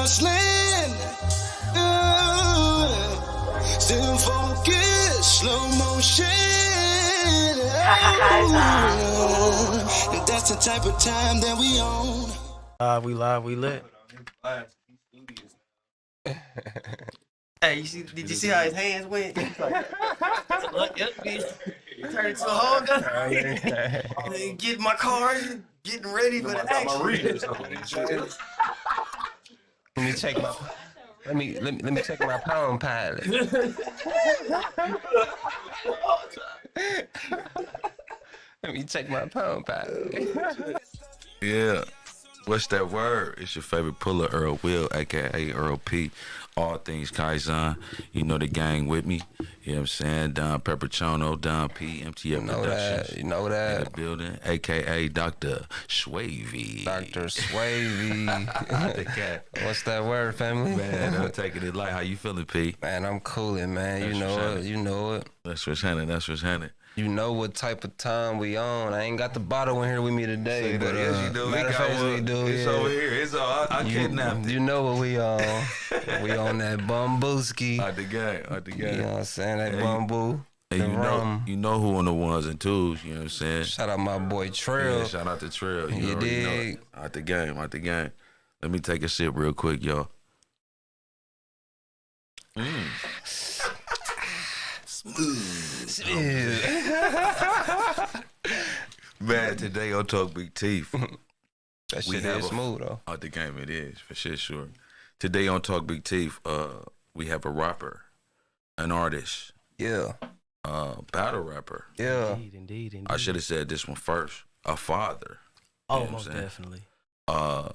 hustling. Still focused, slow motion. And that's the type of time that we own. We lit. Hey, did you see how his hands went? Look, yep, turned into a hog. Get my car, getting ready for the action. Let me check my. Let me check my Palm Pilot. Let me check my Palm Pilot. Yeah. What's that word? It's your favorite puller, Earl Will, aka Earl P. All things Kaizen. You know the gang with me. You know what I'm saying? Don Pepperchono, Don P, MTF Productions. You know that. In the building, aka Dr. Swavey. Dr. Swavey. The cat. What's that word, family? Man, I'm taking it light. How you feeling, P? Man, I'm coolin', man. You know it. You know it. That's what's happening. You know what type of time we on. I ain't got the bottle in here with me today, but yes, you do. matter of fact, we do. It's over here. It's all. I kidnapped it. You know what we on? We on that bambooski. Out the game. You know what I'm saying? That bamboo. And you know who on the ones and twos. You know what I'm saying? Shout out my boy Trail. Yeah, shout out to Trail. You dig? Out the game. Let me take a sip real quick, y'all. Smooth. Man, today on Talk Big Teeth. That shit is smooth though. Out the game it is, for sure. Today on Talk Big Teeth, we have a rapper, an artist. Yeah. Battle rapper. Yeah. Indeed. I should have said this one first. A father. Oh, most definitely. I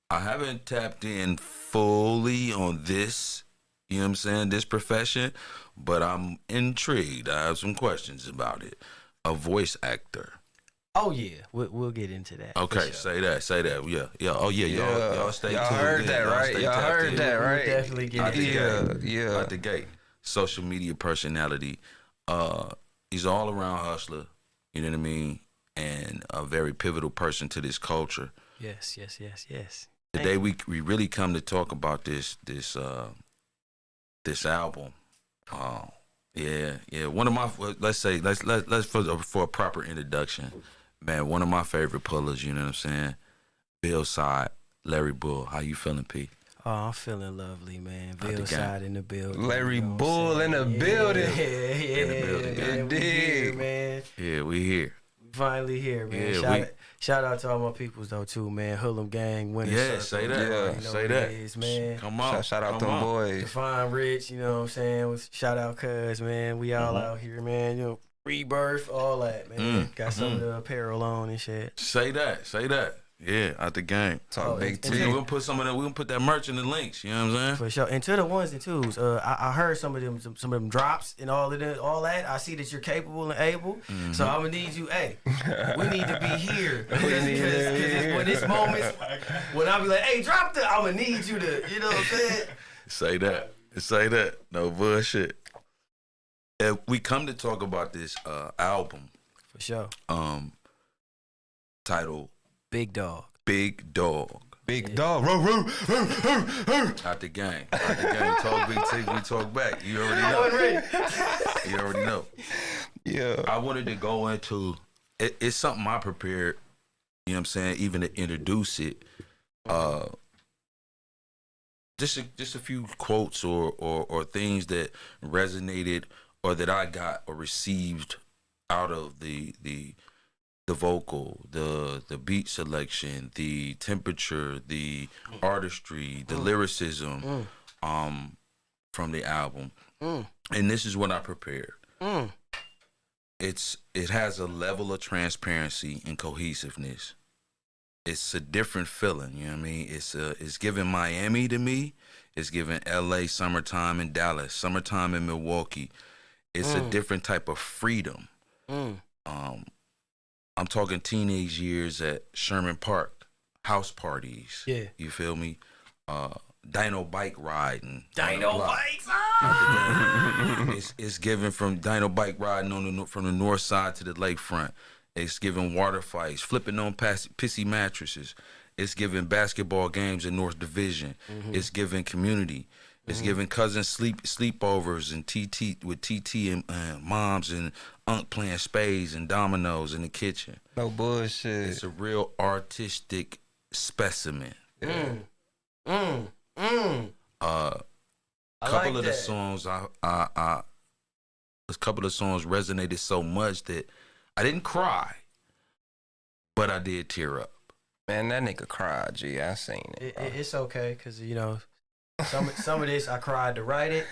haven't tapped in fully on this, you know what I'm saying, this profession, but I'm intrigued. I have some questions about it. A voice actor. Oh yeah, we'll get into that. Okay, sure. say that. Yeah. Oh yeah, y'all stay tuned. Y'all heard that, right? Y'all heard that, right? We'll definitely get into it. Yeah. Out the gate. Social media personality. He's all around hustler, you know what I mean? And a very pivotal person to this culture. Yes. Today we really come to talk about this album. Yeah. One of my let's for a proper introduction, man. One of my favorite pullers. You know what I'm saying? Bill Side, Larry Bull. How you feeling, P? Oh, I'm feeling lovely, man. Bill Side in the building. Larry Bull in the building. In the building, man. We here, man. Yeah, we here. Finally here, man. Yeah, shout out to all my peoples though too, man. Hoodlum Gang, Winter Yeah, Circle. say that. You know say that. Is, man. Come on. Shout out to them boys. Define Rich, you know what I'm saying? Shout out Cuz, man. We all out here, man. You know, Rebirth, all that, man. Got some of the apparel on and shit. Say that. Yeah, out the game. Talk Big T. We'll put some of that. We'll put that merch in the links. You know what I'm saying? For sure. And to the ones and twos, I heard some of them drops and all that. I see that you're capable and able. So I'm gonna need you. Hey, we need to be here because when this moment, when I be like, hey, drop the, I'm gonna need you to. You know what I'm saying? Say that. No bullshit. We come to talk about this album. For sure. Titled Big Dawg. Big Dawg. Out the game. Talk Big T, we talk back. You already know. Yeah. I wanted to go into it's something I prepared, you know what I'm saying, even to introduce it. Just a few quotes or things that resonated or that I got or received out of the vocal, the beat selection, the temperature, the artistry, the lyricism from the album. And this is what I prepared. It has a level of transparency and cohesiveness. It's a different feeling, you know what I mean? It's giving Miami to me. It's giving LA summertime in Dallas, summertime in Milwaukee. It's a different type of freedom. I'm talking teenage years at Sherman Park, house parties. Yeah. You feel me? Dino bike riding. Dino bikes? It's given from dino bike riding from the north side to the lakefront. It's giving water fights, flipping on pissy mattresses. It's giving basketball games in North Division. It's giving community. It's giving cousins sleepovers and TT and moms and unk playing spades and dominoes in the kitchen. No bullshit. It's a real artistic specimen. I Couple like of the that. songs a couple of songs resonated so much that I didn't cry, but I did tear up. Man, that nigga cried, G. I seen it. It's okay, cause you know, some of this I cried to write it.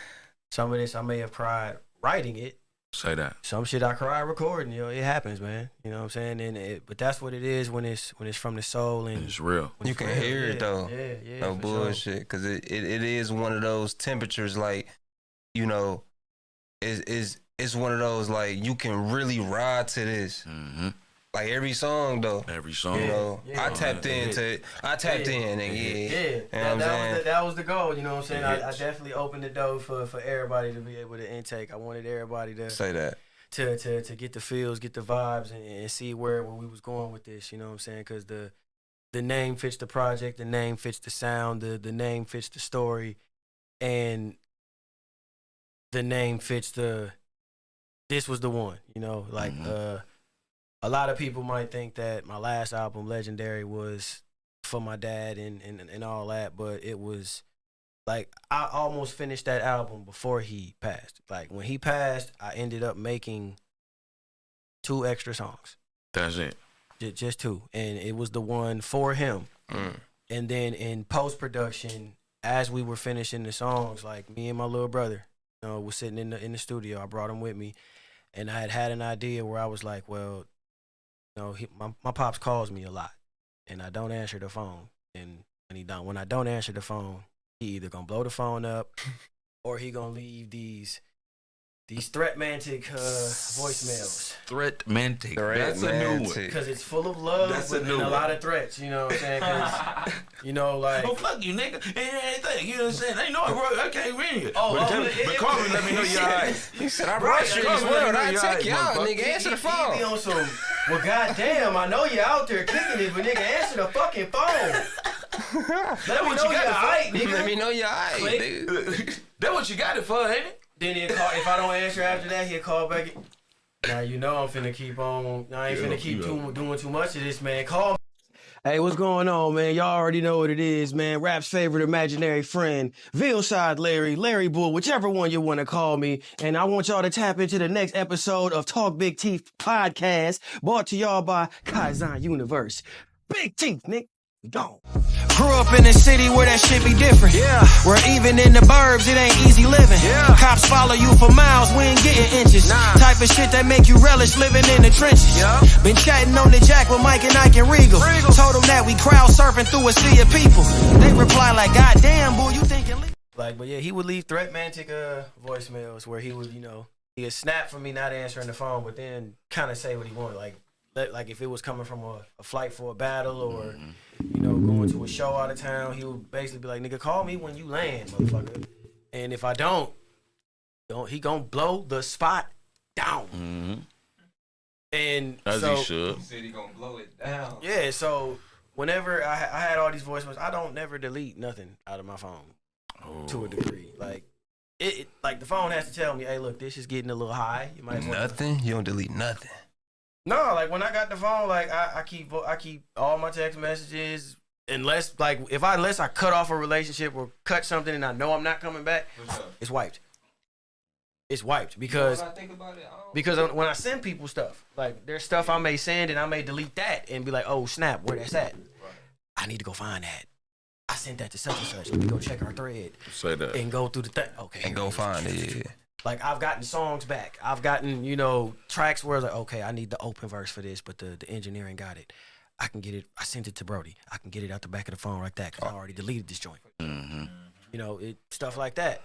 Some of this I may have cried writing it. Say that. Some shit I cry recording. You know, it happens, man. You know what I'm saying? But that's what it is when it's from the soul and It's real. You can hear it though. Yeah, No for bullshit. sure. Cause it is one of those temperatures like, you know, it's one of those like you can really ride to this. Like every song though. Every song. You know, Yeah. I tapped into it. I tapped in and Yeah, You know what I'm saying? that was the goal. You know what I'm saying? Yeah. I definitely opened the door for everybody to be able to intake. I wanted everybody to Say that. to get the feels, get the vibes, and see where we was going with this. You know what I'm saying? Because the name fits the project, the name fits the sound, the name fits the story, and the name fits the. This was the one. You know, like a lot of people might think that my last album, Legendary, was for my dad and all that, but it was. Like, I almost finished that album before he passed. Like, when he passed, I ended up making 2 extra songs. That's it. Just 2. And it was the one for him. And then in post-production, as we were finishing the songs, like, me and my little brother, you know, was sitting in the studio. I brought him with me. And I had an idea where I was like, well, you know, my pops calls me a lot. And I don't answer the phone. And when I don't answer the phone, he either gonna blow the phone up or he gonna leave these threatmantic voicemails. Threatmantic. That's a new one. Because it's full of love That's a and new a one. lot of threats, you know what I'm saying? 'Cause, you know, like... Oh, fuck you, nigga. Ain't anything. You know what I'm saying? I know I can't ring you. Oh, but call me, let me know you're all right. He said, I Right, brought you like, this come world. on, I you check alright, you out, motherfucker. nigga. Answer the He phone. be on some, well, goddamn, I know you out there kicking it, but nigga, answer the fucking phone. Let me what know you you're got to alright, Let nigga. me know you're alright, Click. nigga. That's what you got it for, ain't it? Then he'll call. If I don't answer after that, he'll call back. Now you know I'm finna keep on. I ain't finna keep doing too much of this, man. Call me. Hey, what's going on, man? Y'all already know what it is, man. Rap's favorite imaginary friend, Veilside Larry Bull, whichever one you want to call me. And I want y'all to tap into the next episode of Talk Big Teeth podcast, brought to y'all by Kaizen Universe. Big Teeth, Nick. Gone. Grew up in a city where that shit be different. Yeah. Where even in the burbs, it ain't easy living. Yeah. Cops follow you for miles, we ain't getting inches. Nah. Type of shit that make you relish living in the trenches. Yeah. Been chatting on the jack with Mike and Ike and Regal. Told them that we crowd surfing through a sea of people. They reply like, God damn, boy, you thinking like, but yeah, he would leave threatmantic voicemails where he would, you know, he would snap for me not answering the phone, but then kind of say what he wanted. Like if it was coming from a flight for a battle or, you know, going to a show out of town, he would basically be like, nigga, call me when you land, motherfucker. And if I don't, he gonna blow the spot down. And As so, he should. He said he gonna blow it down. yeah, so whenever I had all these voicemails, I don't never delete nothing out of my phone to a degree. Like, it like the phone has to tell me, hey, look, this is getting a little high. You might want to Nothing? You don't delete nothing. No, like when I got the phone, like I keep all my text messages unless I cut off a relationship or cut something and I know I'm not coming back, it's wiped. It's wiped because when I send people stuff, like there's stuff I may send and I may delete that and be like, oh snap, where that's at? I need to go find that. I sent that to such and such. Let me go check our thread. Say that. And go through the thing. Okay. And go find it, yeah. Like, I've gotten songs back. I've gotten, you know, tracks where it's like, okay, I need the open verse for this, but the engineering got it. I can get it. I sent it to Brody. I can get it out the back of the phone like that because I already deleted this joint. You know, stuff like that.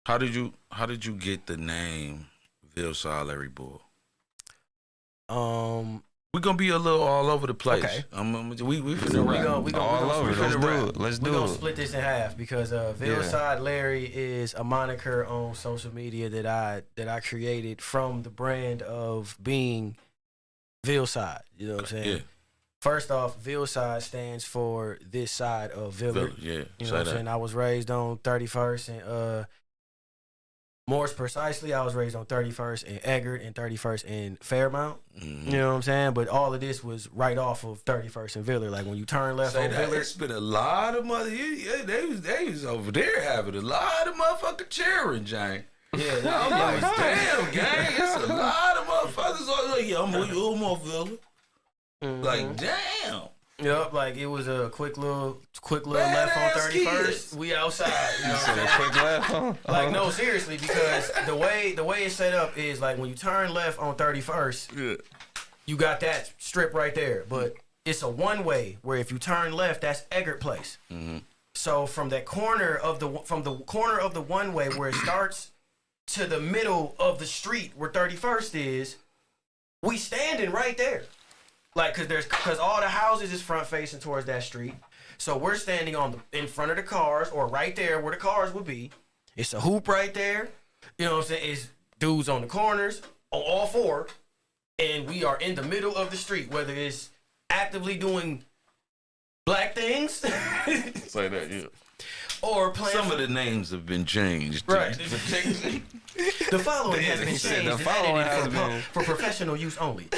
How did you get the name Veilside Larry Bull? We're gonna be a little all over the place. Okay. We finna rap. All over. Let's do it. Let's We're do going to it. split this in half because Veilside Larry is a moniker on social media that I created from the brand of being Veilside. You know what I'm saying? Yeah. First off, Villside stands for this side of Villard. Yeah, You know what I'm saying? I was raised on 31st and more precisely, I was raised on 31st and Eggert and 31st and Fairmount. Mm-hmm. You know what I'm saying? But all of this was right off of 31st and Villard. Like when you turn left on Villard. It's been a lot of mother. Yeah, they was over there having a lot of motherfucking cheering, Jane. Yeah, I'm like, damn, gang, it's a lot of motherfuckers. Like, yeah, I'm on Villard. Mm-hmm. Like, damn. Yep, like it was a quick little Bad left on ass 31st. kids. We outside. You know what I'm saying? Quick left, huh? Like no, seriously, because the way it's set up is like when you turn left on 31st, Yeah. you got that strip right there. But it's a one way where if you turn left, that's Eggert Place. Mm-hmm. So from the corner of the one way where it starts to the middle of the street where 31st is, we standing right there. Like, cause all the houses is front facing towards that street, so we're standing in front of the cars or right there where the cars would be. It's a hoop right there, you know what I'm saying? It's dudes on the corners on all four, and we are in the middle of the street. Whether it's actively doing black things, Say that, yeah. or playing. Some of the names have been changed. Right. The following has been changed. The following has been for professional use only.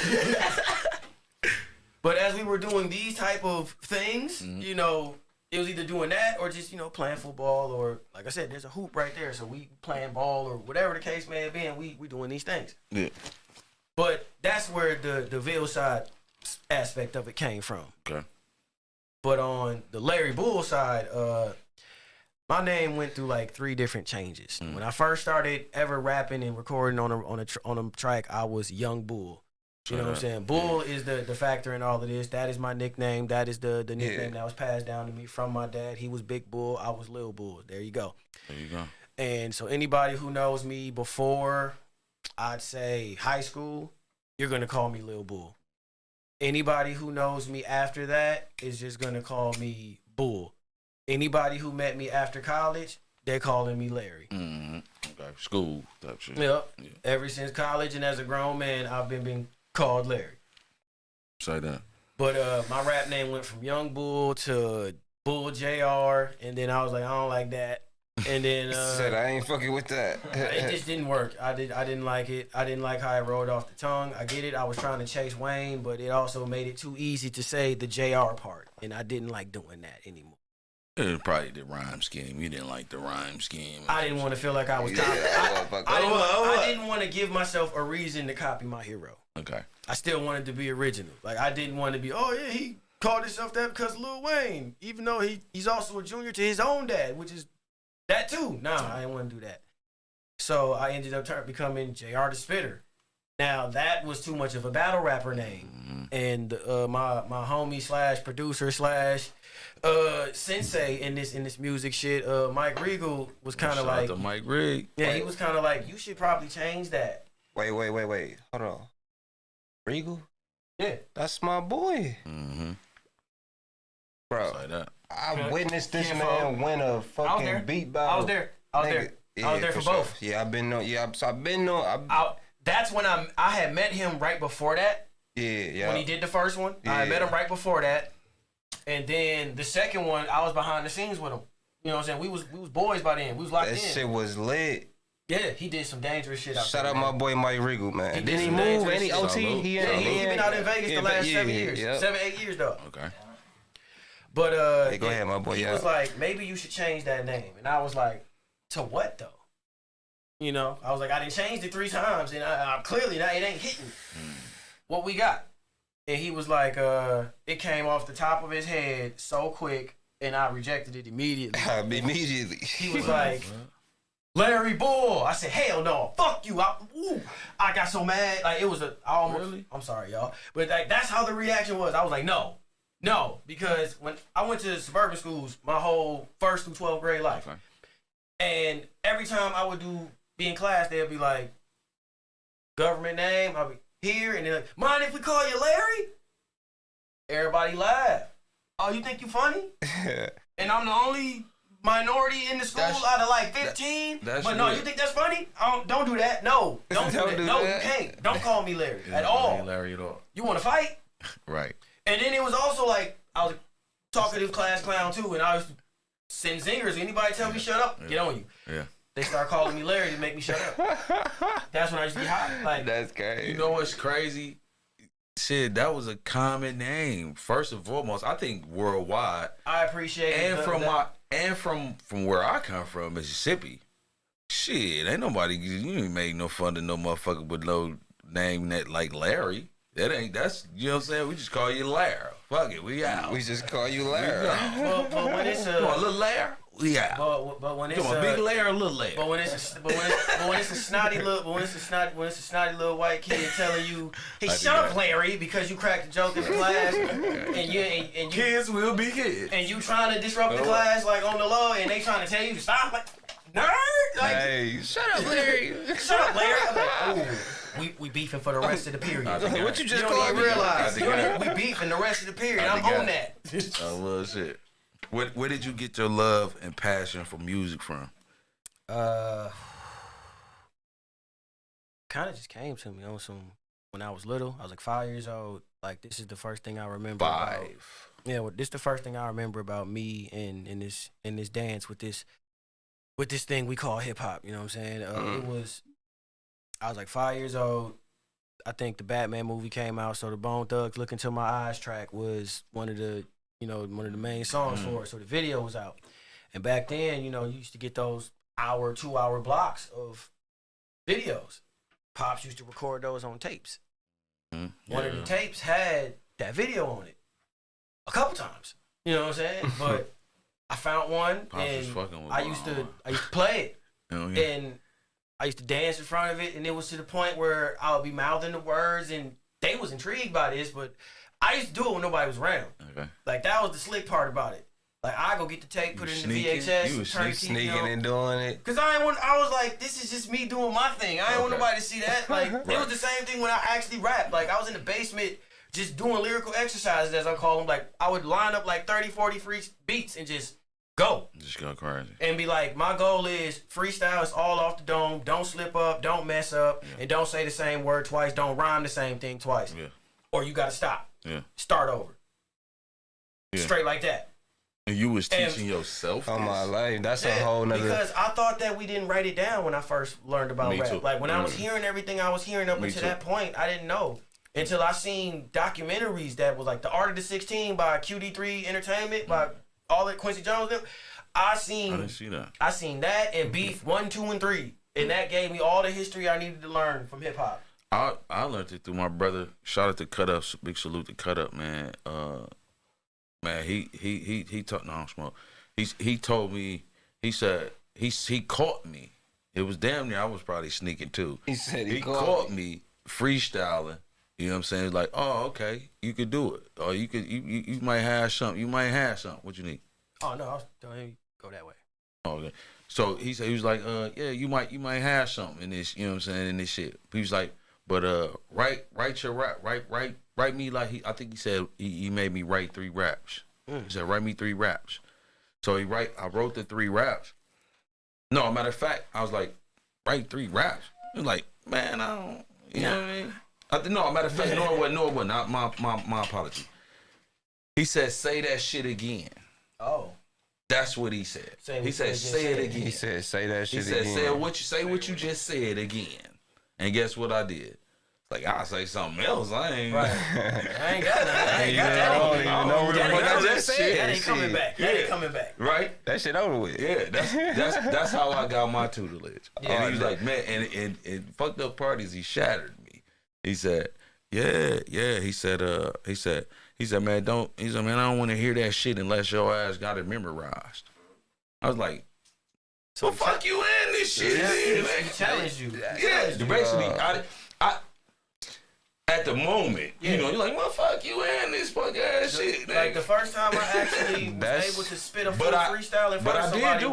But as we were doing these type of things, you know, it was either doing that or just, you know, playing football or, like I said, there's a hoop right there. So we playing ball or whatever the case may have been, we doing these things. Yeah. But that's where the Villside aspect of it came from. Okay. But on the Larry Bull side, my name went through like 3 different changes. When I first started ever rapping and recording on a track, I was Young Bull. You know what I'm saying? Bull is the factor in all of this. That is my nickname. That is the nickname that was passed down to me from my dad. He was Big Bull. I was Lil Bull. There you go. There you go. And so anybody who knows me before, I'd say high school, you're going to call me Lil Bull. Anybody who knows me after that is just going to call me Bull. Anybody who met me after college, they're calling me Larry. Mm-hmm. Okay. School type shit. Yep. Yeah. Ever since college and as a grown man, I've been called Larry. Say that. But my rap name went from Young Bull to Bull JR, and then I was like, I don't like that. And then said I ain't fucking with that. it just didn't work. I didn't like it. I didn't like how it rolled off the tongue. I get it. I was trying to chase Wayne, but it also made it too easy to say the JR part, and I didn't like doing that anymore. It was probably the rhyme scheme. You didn't like the rhyme scheme. I didn't want to feel like I was copying. I didn't want to give myself a reason to copy my hero. Okay. I still wanted to be original. Like, I didn't want to be, oh, yeah, he called himself that because of Lil Wayne, even though he's also a junior to his own dad, which is that too. Nah, I didn't want to do that. So I ended up becoming JR the Spitter. Now, that was too much of a battle rapper name. And my homie / producer / sensei in this music shit, Mike Regal, was kind of like, Shout out to Mike Rig. yeah, he was kind of like, you should probably change that. Wait. Hold on. Regal? Yeah. That's my boy. Mm-hmm. Bro, Say that. I witnessed this Can't man win a there. fucking beat battle. I was there. I was there for both. Yeah, I've been on. That's when I had met him right before that. Yeah. When he did the first one, I met him right before that, and then the second one, I was behind the scenes with him. You know what I'm saying? We was boys by then. We was locked in. That shit was lit. Yeah, he did some dangerous shit out Shout there. out my boy Mike Regal, man. He Didn't did he some move? dangerous Any shit. OT? Salute. He Been out in Vegas the last 7 years. Yep. 7-8 years though. Okay. Go But ahead, my boy. he Yeah. was like, maybe you should change that name, and I was like, to what though? You know, I was like, I done changed it 3 times, and I clearly now it ain't hitting. What we got? And he was like, it came off the top of his head so quick, and I rejected it immediately. Immediately. He was like, Larry Bull. I said, hell no, fuck you. I got so mad. Like, it was I almost, Really? I'm sorry, y'all. But like, that's how the reaction was. I was like, no. Because when I went to suburban schools my whole 1st through 12th grade life. Okay. And every time I would be in class, they'd be like, government name, I'll be here, and they're like, mind if we call you Larry? Everybody laugh. Oh, you think you funny? And I'm the only minority in the school out of like 15? that's But no, real. you think that's funny? Don't do that. No, don't do Don't that. do No, that. you can't. Don't call me Larry Yeah, at all. ain't Larry at all. You want to fight? Right. And then it was also like, I was a talkative class clown too, and I was send zingers. Anybody tell me shut up, get on you. Yeah. They start calling me Larry to make me shut up. That's when I used to be hot. Like, That's crazy. You know what's crazy? Shit, that was a common name. First and foremost, I think worldwide. I appreciate it. And from where I come from, Mississippi. Shit, ain't nobody, you ain't make no fun of no motherfucker with no name that like Larry. That's, you know what I'm saying? We just call you Larry. Fuck it, we out. We just call you Larry. But when it's Come on, little Larry, we out. but when it's Come on, big Larry or little Larry? But when it's a snotty little white kid telling you, "Hey, shut up, Larry," because you cracked a joke in the class, and you kids will be kids, and you trying to disrupt the class like on the low, and they trying to tell you to stop, like nerd, like Hey, shut up, Larry. shut up, Larry. I'm like, ooh. We beefing for the rest of the period. What you just You don't called even me? realize. We beefing the rest of the period. I'm on that. Oh, well, shit. Where did you get your love and passion for music from? Kind of just came to me on some when I was little. I was like 5 years old. Like, this is the first thing I remember. About, yeah, well, this is the first thing I remember about me and in this dance with this thing we call hip hop. You know what I'm saying? I was like 5 years old. I think the Batman movie came out, so the Bone Thugs "Look Into My Eyes" track was one of the main songs for it. So the video was out, and back then, you used to get those 2-hour blocks of videos. Pops used to record those on tapes. One of the tapes had that video on it a couple times. You know what I'm saying? But I found one, Pops was and fucking with I used to play it, Oh, yeah. and I used to dance in front of it, and it was to the point where I would be mouthing the words, and they was intrigued by this, but I used to do it when nobody was around. Okay. Like, that was the slick part about it. Like, I go get the tape, put it in the VHS, You was turn the TV Sneaking on. and doing it. Cause I was like, this is just me doing my thing. I ain't want nobody to see that. Like, it was the same thing when I actually rapped. Like, I was in the basement just doing lyrical exercises, as I call them. Like, I would line up like 30, 40 free beats and just go. Just go crazy. And be like, my goal is freestyle is all off the dome. Don't slip up, don't mess up, and don't say the same word twice. Don't rhyme the same thing twice. Yeah. Or you gotta stop. Yeah. Start over. Yeah. Straight like that. And you was teaching yourself Oh this? my life, that's a whole nother. Because I thought that we didn't write it down when I first learned about Me rap. too. Like, when I was hearing everything I was hearing up Me until too. that point, I didn't know. Until I seen documentaries that was like The Art of the 16 by QD3 Entertainment, by all that Quincy Jones. I didn't see that. I seen that and Beef 1, 2, and 3. And that gave me all the history I needed to learn from hip hop. I learned it through my brother. Shout out to Cut Up. Big salute to Cut Up, man. Man, he taught. No, I don't smoke. He told me. He said he caught me. It was damn near I was probably sneaking too. He said he caught me freestyling. You know what I'm saying? It's like, oh, okay, you could do it, or you might have something. You might have something. What you need? Oh no, I was telling him go that way. Oh, okay. So he was like, yeah, you might have something in this. You know what I'm saying? In this shit. He was like, but write your rap, write me like I think he said he made me write 3 raps. He said write me 3 raps. So I wrote the 3 raps. No, matter of fact, I was like, write 3 raps. He was like, man, I don't, you know what I mean? No, matter of fact, no, it wasn't. Not my apology. He said, say that shit again. Oh. That's what he said. He said, say it again. He said, say that shit again. again. He said, say what you just said again. And guess what I did? Like, I'll say something else. I ain't got that. I don't even know what the fuck I just said. That ain't coming back. That ain't coming back. Right? That shit over with. Yeah, that's how I got my tutelage. Yeah. And he was like, man, and fucked up parties, he shattered me. He said, yeah. He said, man, I don't want to hear that shit unless your ass got it memorized. I was like, well, fuck you in this shit. He challenged you. Yeah, basically, I at the moment, you know, you're like, well, fuck you and this fuck ass shit. Like, the first time I actually was able to spit a full freestyle in front of somebody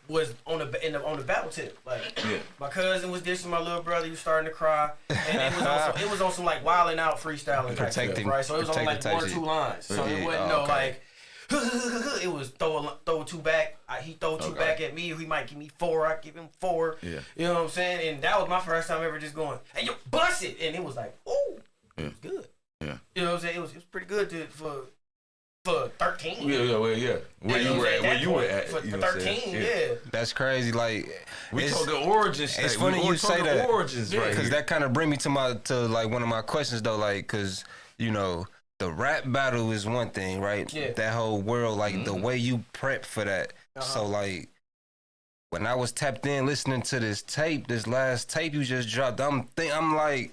was on the battle tip. Like, my cousin was dissing my little brother. He was starting to cry, and it was on some like wilding out freestyling type stuff, right? So it was on like 1 or 2 lines. So it wasn't like. It was throw 2 back. He throw 2 back at me. He might give me 4. I give him 4. Yeah. You know what I'm saying? And that was my first time ever just going, hey, yo, bust it. And it was like, ooh, it was good. Yeah. You know what I'm saying? It was pretty good for 13. Yeah. Where you were at? For You know what I'm 13, saying? yeah. That's crazy. Like We talking origins. it's funny you say that. Origins, right? Because that kind of bring me to like one of my questions though, like because you know the rap battle is one thing, right? Yeah. That whole world, like the way you prep for that. So like when I was tapped in listening to this last tape you just dropped, I'm like,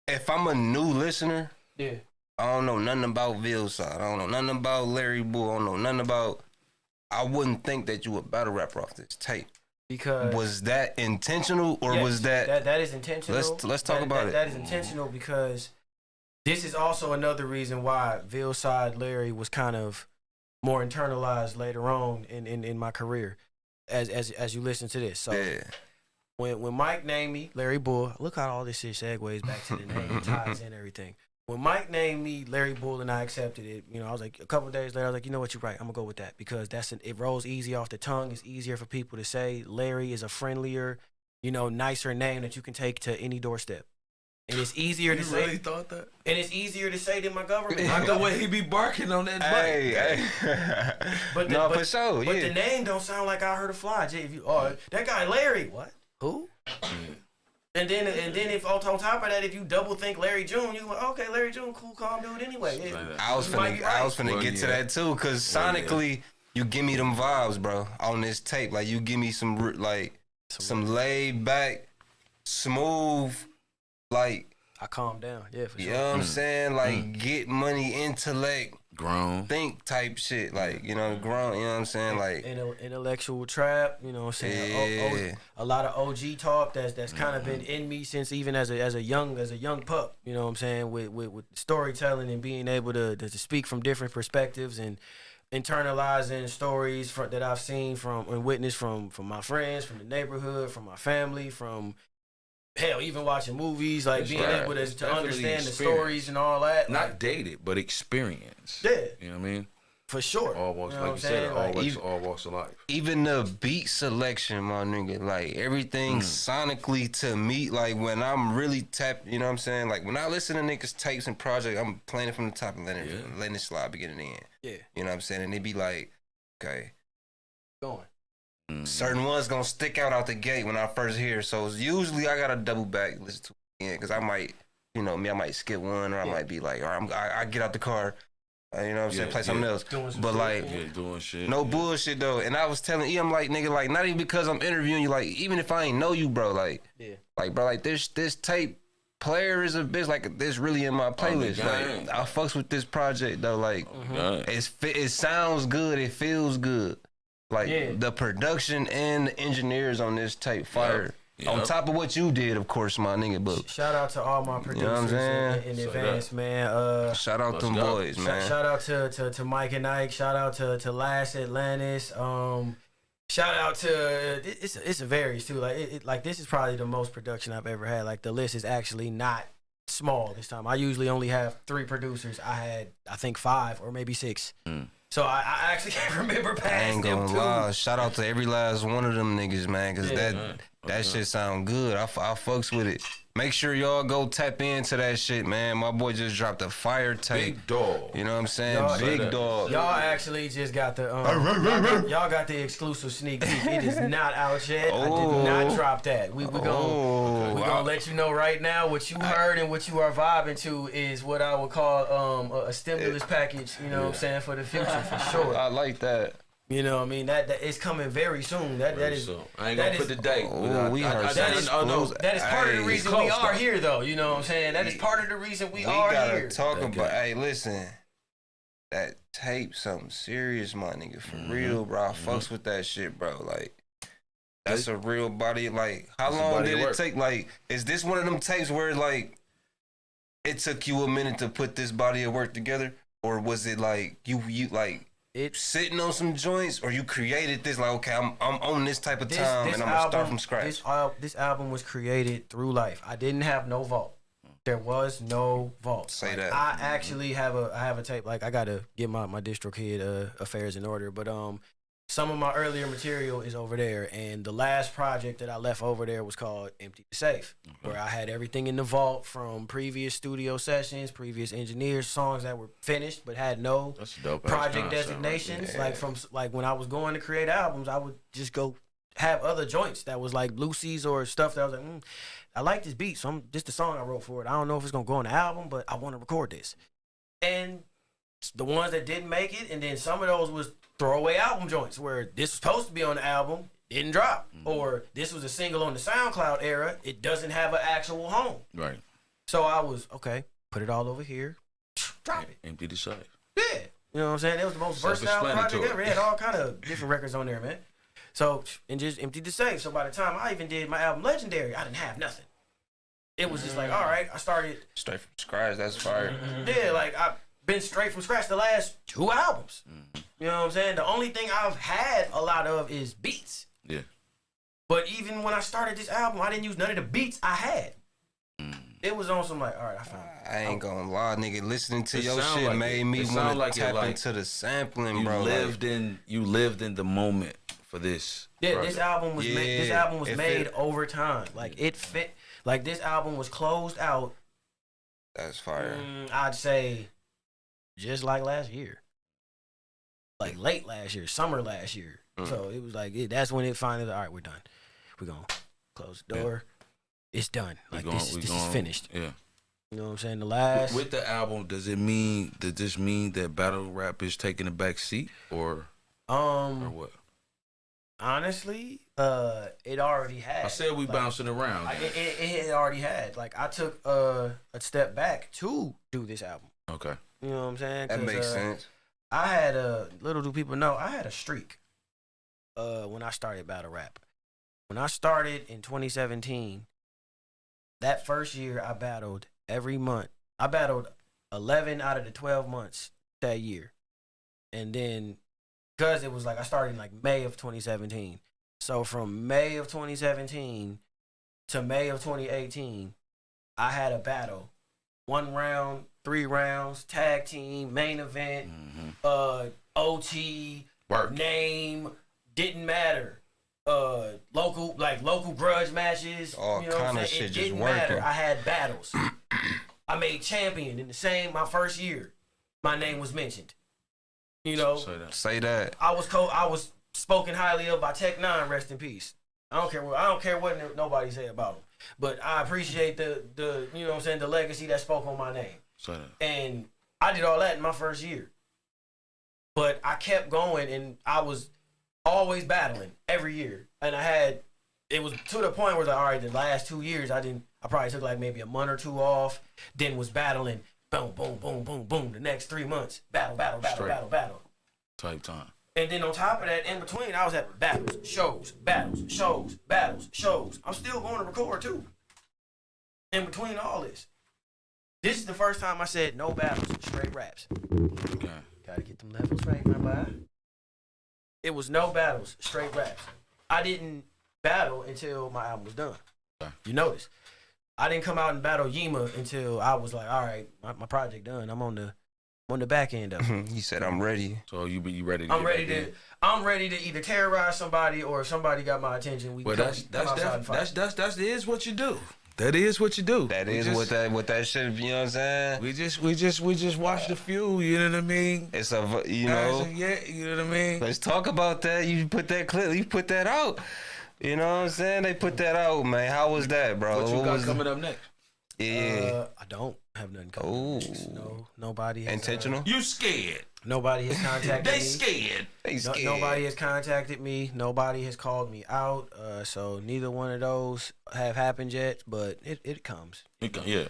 if I'm a new listener, Yeah. I don't know nothing about Vilside. I don't know nothing about Larry Bull. I don't know nothing about. I wouldn't think that you a battle rapper off this tape. Because Was that intentional or yes, was that? that is intentional? Let's talk about it. That is intentional because this is also another reason why Vilside Larry was kind of more internalized later on in my career, as you listen to this. So Yeah. when Mike named me Larry Bull, look how all this shit segues back to the name, ties in everything. When Mike named me Larry Bull and I accepted it, you know, I was like, a couple of days later, I was like, you know what, you're right. I'm gonna go with that because it rolls easy off the tongue. It's easier for people to say. Larry is a friendlier, you know, nicer name that you can take to any doorstep. And it's easier to say. You really thought that? And it's easier to say than my government. I the way he be barking on that bike. But No, for sure, But yeah. the name don't sound like I heard a fly. Jay, if you, that guy Larry, what? Who? And then if on top of that, if you double think Larry June, you go, okay, Larry June, cool, calm dude anyway. Yeah, I was you might be finna right. get to that too, cause sonically you give me them vibes, bro, on this tape. Like you give me some laid back, smooth, like I calmed down, yeah, for sure. you know what I'm saying, like get money, intellect, Grown. think type shit, like you know, grown. You know what I'm saying, like Intellectual trap, you know what I'm saying? Yeah. A lot of OG talk that's kind of been in me since even as a young pup, you know what I'm saying? With storytelling and being able to speak from different perspectives and internalizing stories that I've seen and witnessed from my friends, from the neighborhood, from my family, from hell, even watching movies, like being able to understand the stories and all that. Not dated, but experience. Yeah. You know what I mean? For sure. All walks, You know like what you I'm said, saying? all walks of life. even the beat selection, my nigga, like everything sonically to me, like when I'm really tapped, you know what I'm saying? Like when I listen to niggas tapes and project, I'm playing it from the top and letting it slide beginning to end. Yeah. You know what I'm saying? And they be like, okay, Going. certain ones gonna stick out the gate when I first hear. So usually I gotta double back, listen to it again, because I might, you know, I might skip one or I might be like, or I get out the car, you know what I'm saying, play something else. But like, Doing shit. no bullshit though. And I was telling E, I'm like, nigga, like not even because I'm interviewing you, like even if I ain't know you, bro, like, like bro, like this tape player is a bitch, like this really in my playlist. Like I fucks with this project though, like it sounds good, it feels good. Like the production and the engineers on this tape fire. On top of what you did, of course, my nigga. But shout out to all my producers you know what I'm saying? in advance, man. Shout out them boys, man. Shout out to Mike and Ike. Shout out to Last Atlantis. Shout out to it varies too. Like this is probably the most production I've ever had. Like the list is actually not small this time. I usually only have 3 producers. I had I think 5 or maybe 6. So I actually can't remember past I ain't them gonna two. lie. Shout out to every last one of them niggas, man, because that shit sound good. I fucks with it. Make sure y'all go tap into that shit, man. My boy just dropped a fire tape. Big Dawg. You know what I'm saying? Big Dawg. Y'all actually just got the y'all got the exclusive sneak peek. It is not out yet. I did not drop that. We gonna let you know right now what you heard and what you are vibing to is what I would call a stimulus package. You know what I'm saying, for the future for sure. I like that. You know what I mean? That is coming very soon. That is. I ain't gonna put the date. We heard That is part of the reason we are here, though. You know what I'm saying? That is part of the reason we are gotta here. talk about. Hey, listen, that tape something serious, my nigga, for real, bro. I fucks with that shit, bro. Like, that's a real body. Like, how long did it take? Like, is this one of them tapes where like it took you a minute to put this body of work together, or was it like you like? It's sitting on some joints, or you created this like, okay, I'm on this type of time and I'm gonna start from scratch. This album was created through life. I didn't have no vault. There was no vault. Say that. I actually have a tape. Like I gotta get my DistroKid affairs in order. But some of my earlier material is over there, and the last project that I left over there was called Empty the Safe, where I had everything in the vault from previous studio sessions, previous engineers, songs that were finished but had no project designations. Like when I was going to create albums, I would just go have other joints that was like loosies or stuff that I was like, I like this beat, so this the song I wrote for it. I don't know if it's gonna go on the album, but I want to record this. And the ones that didn't make it, and then some of those was throwaway album joints where this was supposed to be on the album, didn't drop, or this was a single on the SoundCloud era, it doesn't have an actual home. Right. So I was okay, put it all over here, drop it. Empty the safe. Yeah, you know what I'm saying? It was the most versatile project ever. It had all kind of different records on there, man. So and just emptied the safe. So by the time I even did my album Legendary, I didn't have nothing. It was just like, all right, I started straight from scratch. That's fire. Yeah, like I've been straight from scratch the last 2 albums. You know what I'm saying? The only thing I've had a lot of is beats. Yeah. But even when I started this album, I didn't use none of the beats I had. It was on some like, all right, I found it. I ain't gonna lie, nigga. Listening to your shit made me want to tap into the sampling, bro. You lived in the moment for this. Yeah, project. This album was made over time. Like it fit. Like this album was closed out. That's fire. I'd say just like last year. Like late last year, summer last year. So it was like that's when it finally, all right, we're done. We're gonna close the door. Yeah. It's done. Like this is finished. Yeah. You know what I'm saying? The last with the album, does this mean that battle rap is taking a back seat or what? Honestly, it already had. I said we bouncing around. It already had. Like I took a step back to do this album. Okay. You know what I'm saying? That makes sense. I had little do people know, I had a streak when I started battle rap. When I started in 2017, that first year I battled every month. I battled 11 out of the 12 months that year. And then, because it was like I started in like May of 2017. So from May of 2017 to May of 2018, I had a battle. 1 round, 3 rounds, tag team, main event, OT, name, didn't matter. Local grudge matches. All kind of shit just working. Matter. I had battles. I made champion in my first year. My name was mentioned. You know, say that. I was spoken highly of by Tech 9, rest in peace. I don't care what nobody say about him. But I appreciate the you know what I'm saying, the legacy that spoke on my name. And I did all that in my first year. But I kept going and I was always battling every year. And it was to the point where all right, the last 2 years I probably took like maybe a month or 2 off, then was battling, boom, boom, boom, boom, boom. The next 3 months, battle. Type time. And then on top of that, in between, I was at battles, shows. I'm still going to record too. In between all this. This is the first time I said no battles, straight raps. Okay. Gotta get them levels right, my boy. It was no battles, straight raps. I didn't battle until my album was done. Okay. You notice. I didn't come out and battle Yima until I was like, all right, my project done. I'm on the back end of it. He said, I'm ready. So you ready? I'm ready to either terrorize somebody or if somebody got my attention. That is what you do. That is what you do. That is what that shit. You know what I'm saying? We just watched a few. You know what I mean? It's you know. Yeah, you know what I mean. Let's talk about that. You put that clip. You put that out. You know what I'm saying? They put that out, man. How was that, bro? What you got coming up next? Yeah. I don't have nothing coming. No, nobody has, intentional? You scared? Nobody has contacted me. They scared. Nobody has contacted me. Nobody has called me out. So neither one of those have happened yet, but it comes. Yeah.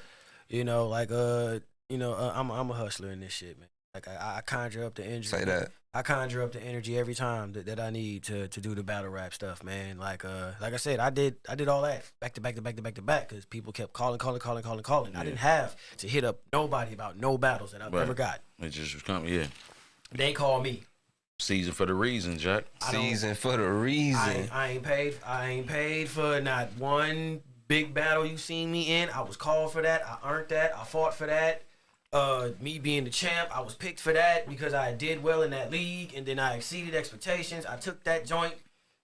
You know, like I'm a hustler in this shit, man. Like I conjure up the energy. Say that. I conjure up the energy every time that I need to do the battle rap stuff, man. Like I said, I did all that back to back because people kept calling. Yeah. I didn't have to hit up nobody about no battles that I've ever got. It just was coming, yeah. They call me. Season for the reason, Jack. Season for the reason. I ain't paid for not one big battle you seen me in. I was called for that. I earned that. I fought for that. Me being the champ, I was picked for that because I did well in that league, and then I exceeded expectations. I took that joint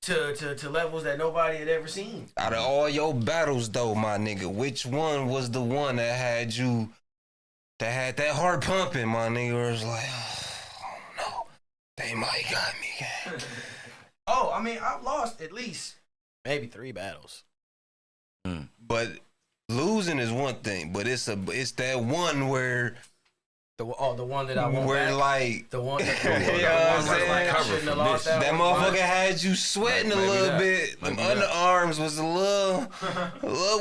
to levels that nobody had ever seen. Out of all your battles, though, my nigga, which one was the one that had you, that had that heart pumping, my nigga? Where it was like, oh no, they might got me. Oh, I mean, I've lost at least maybe 3 battles. But losing is one thing, but it's that one where the one that I won where back, like the one that, you know what I'm saying? like, I shouldn't have lost that That one. motherfucker had you sweating a little bit. Them underarms was a little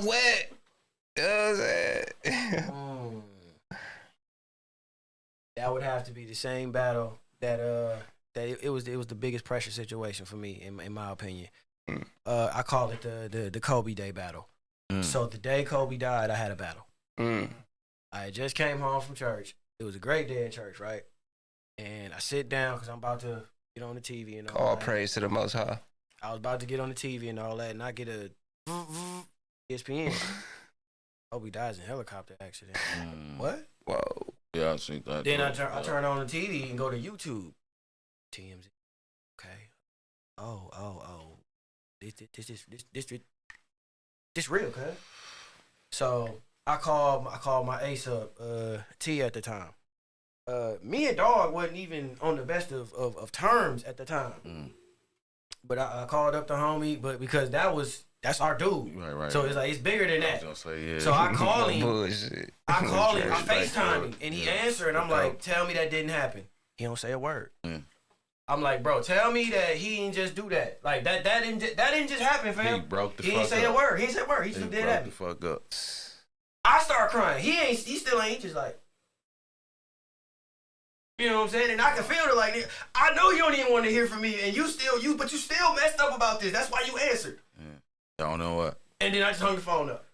wet. You know what I'm saying? That would have to be the same battle that it was the biggest pressure situation for me in my opinion. I call it the Kobe Day battle. So the day Kobe died, I had a battle. I just came home from church. It was a great day at church, right? And I sit down because I'm about to get on the TV and all All that. praise to the Most High. I was about to get on the TV and all that, and I get a ESPN. Kobe dies in a helicopter accident. What? Whoa. Yeah, I see that. Then I turn on the TV and go to YouTube. TMZ. Okay. Oh. This real, cuz. So I called my ace up, T at the time. Me and Dawg wasn't even on the best of terms at the time. But I called up the homie, but because that's our dude. Right. So it's like it's bigger than that. Say, yeah. So I call him. Bullshit. I FaceTime him, and he Yeah. answered, and I'm like, tell me that didn't happen. He don't say a word. Yeah. I'm like, bro, tell me that he didn't just do that. Like that didn't just happen, fam. He broke the He fuck didn't say up. a word. He didn't say a word. He just did that. The fuck up. I start crying. He still ain't. He just like, you know what I'm saying? And I can feel it. Like, I know you don't even want to hear from me, and but you still messed up about this. That's why you answered. I don't know what. And then I just hung the phone up.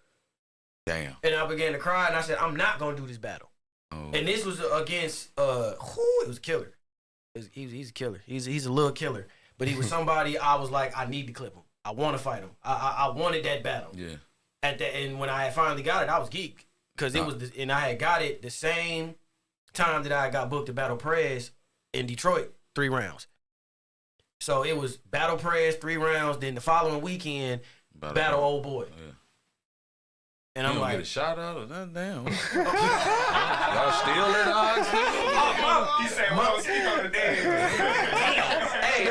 Damn. And I began to cry, and I said, I'm not gonna do this battle. Oh. And this was against it was a killer. He's a killer. He's a little killer. But he was somebody I was like, I need to clip him. I want to fight him. I wanted that battle. Yeah. And when I had finally got it, I was geeked because it was and I had got it the same time that I got booked to Battle Prez in Detroit, 3 rounds. So it was Battle Prez 3 rounds. Then the following weekend, Battle Old Boy. Yeah. And You I'm don't like, get a shout out or nothing. Damn. Y'all still in the odds? He said, "Well, speak on the day." Hey,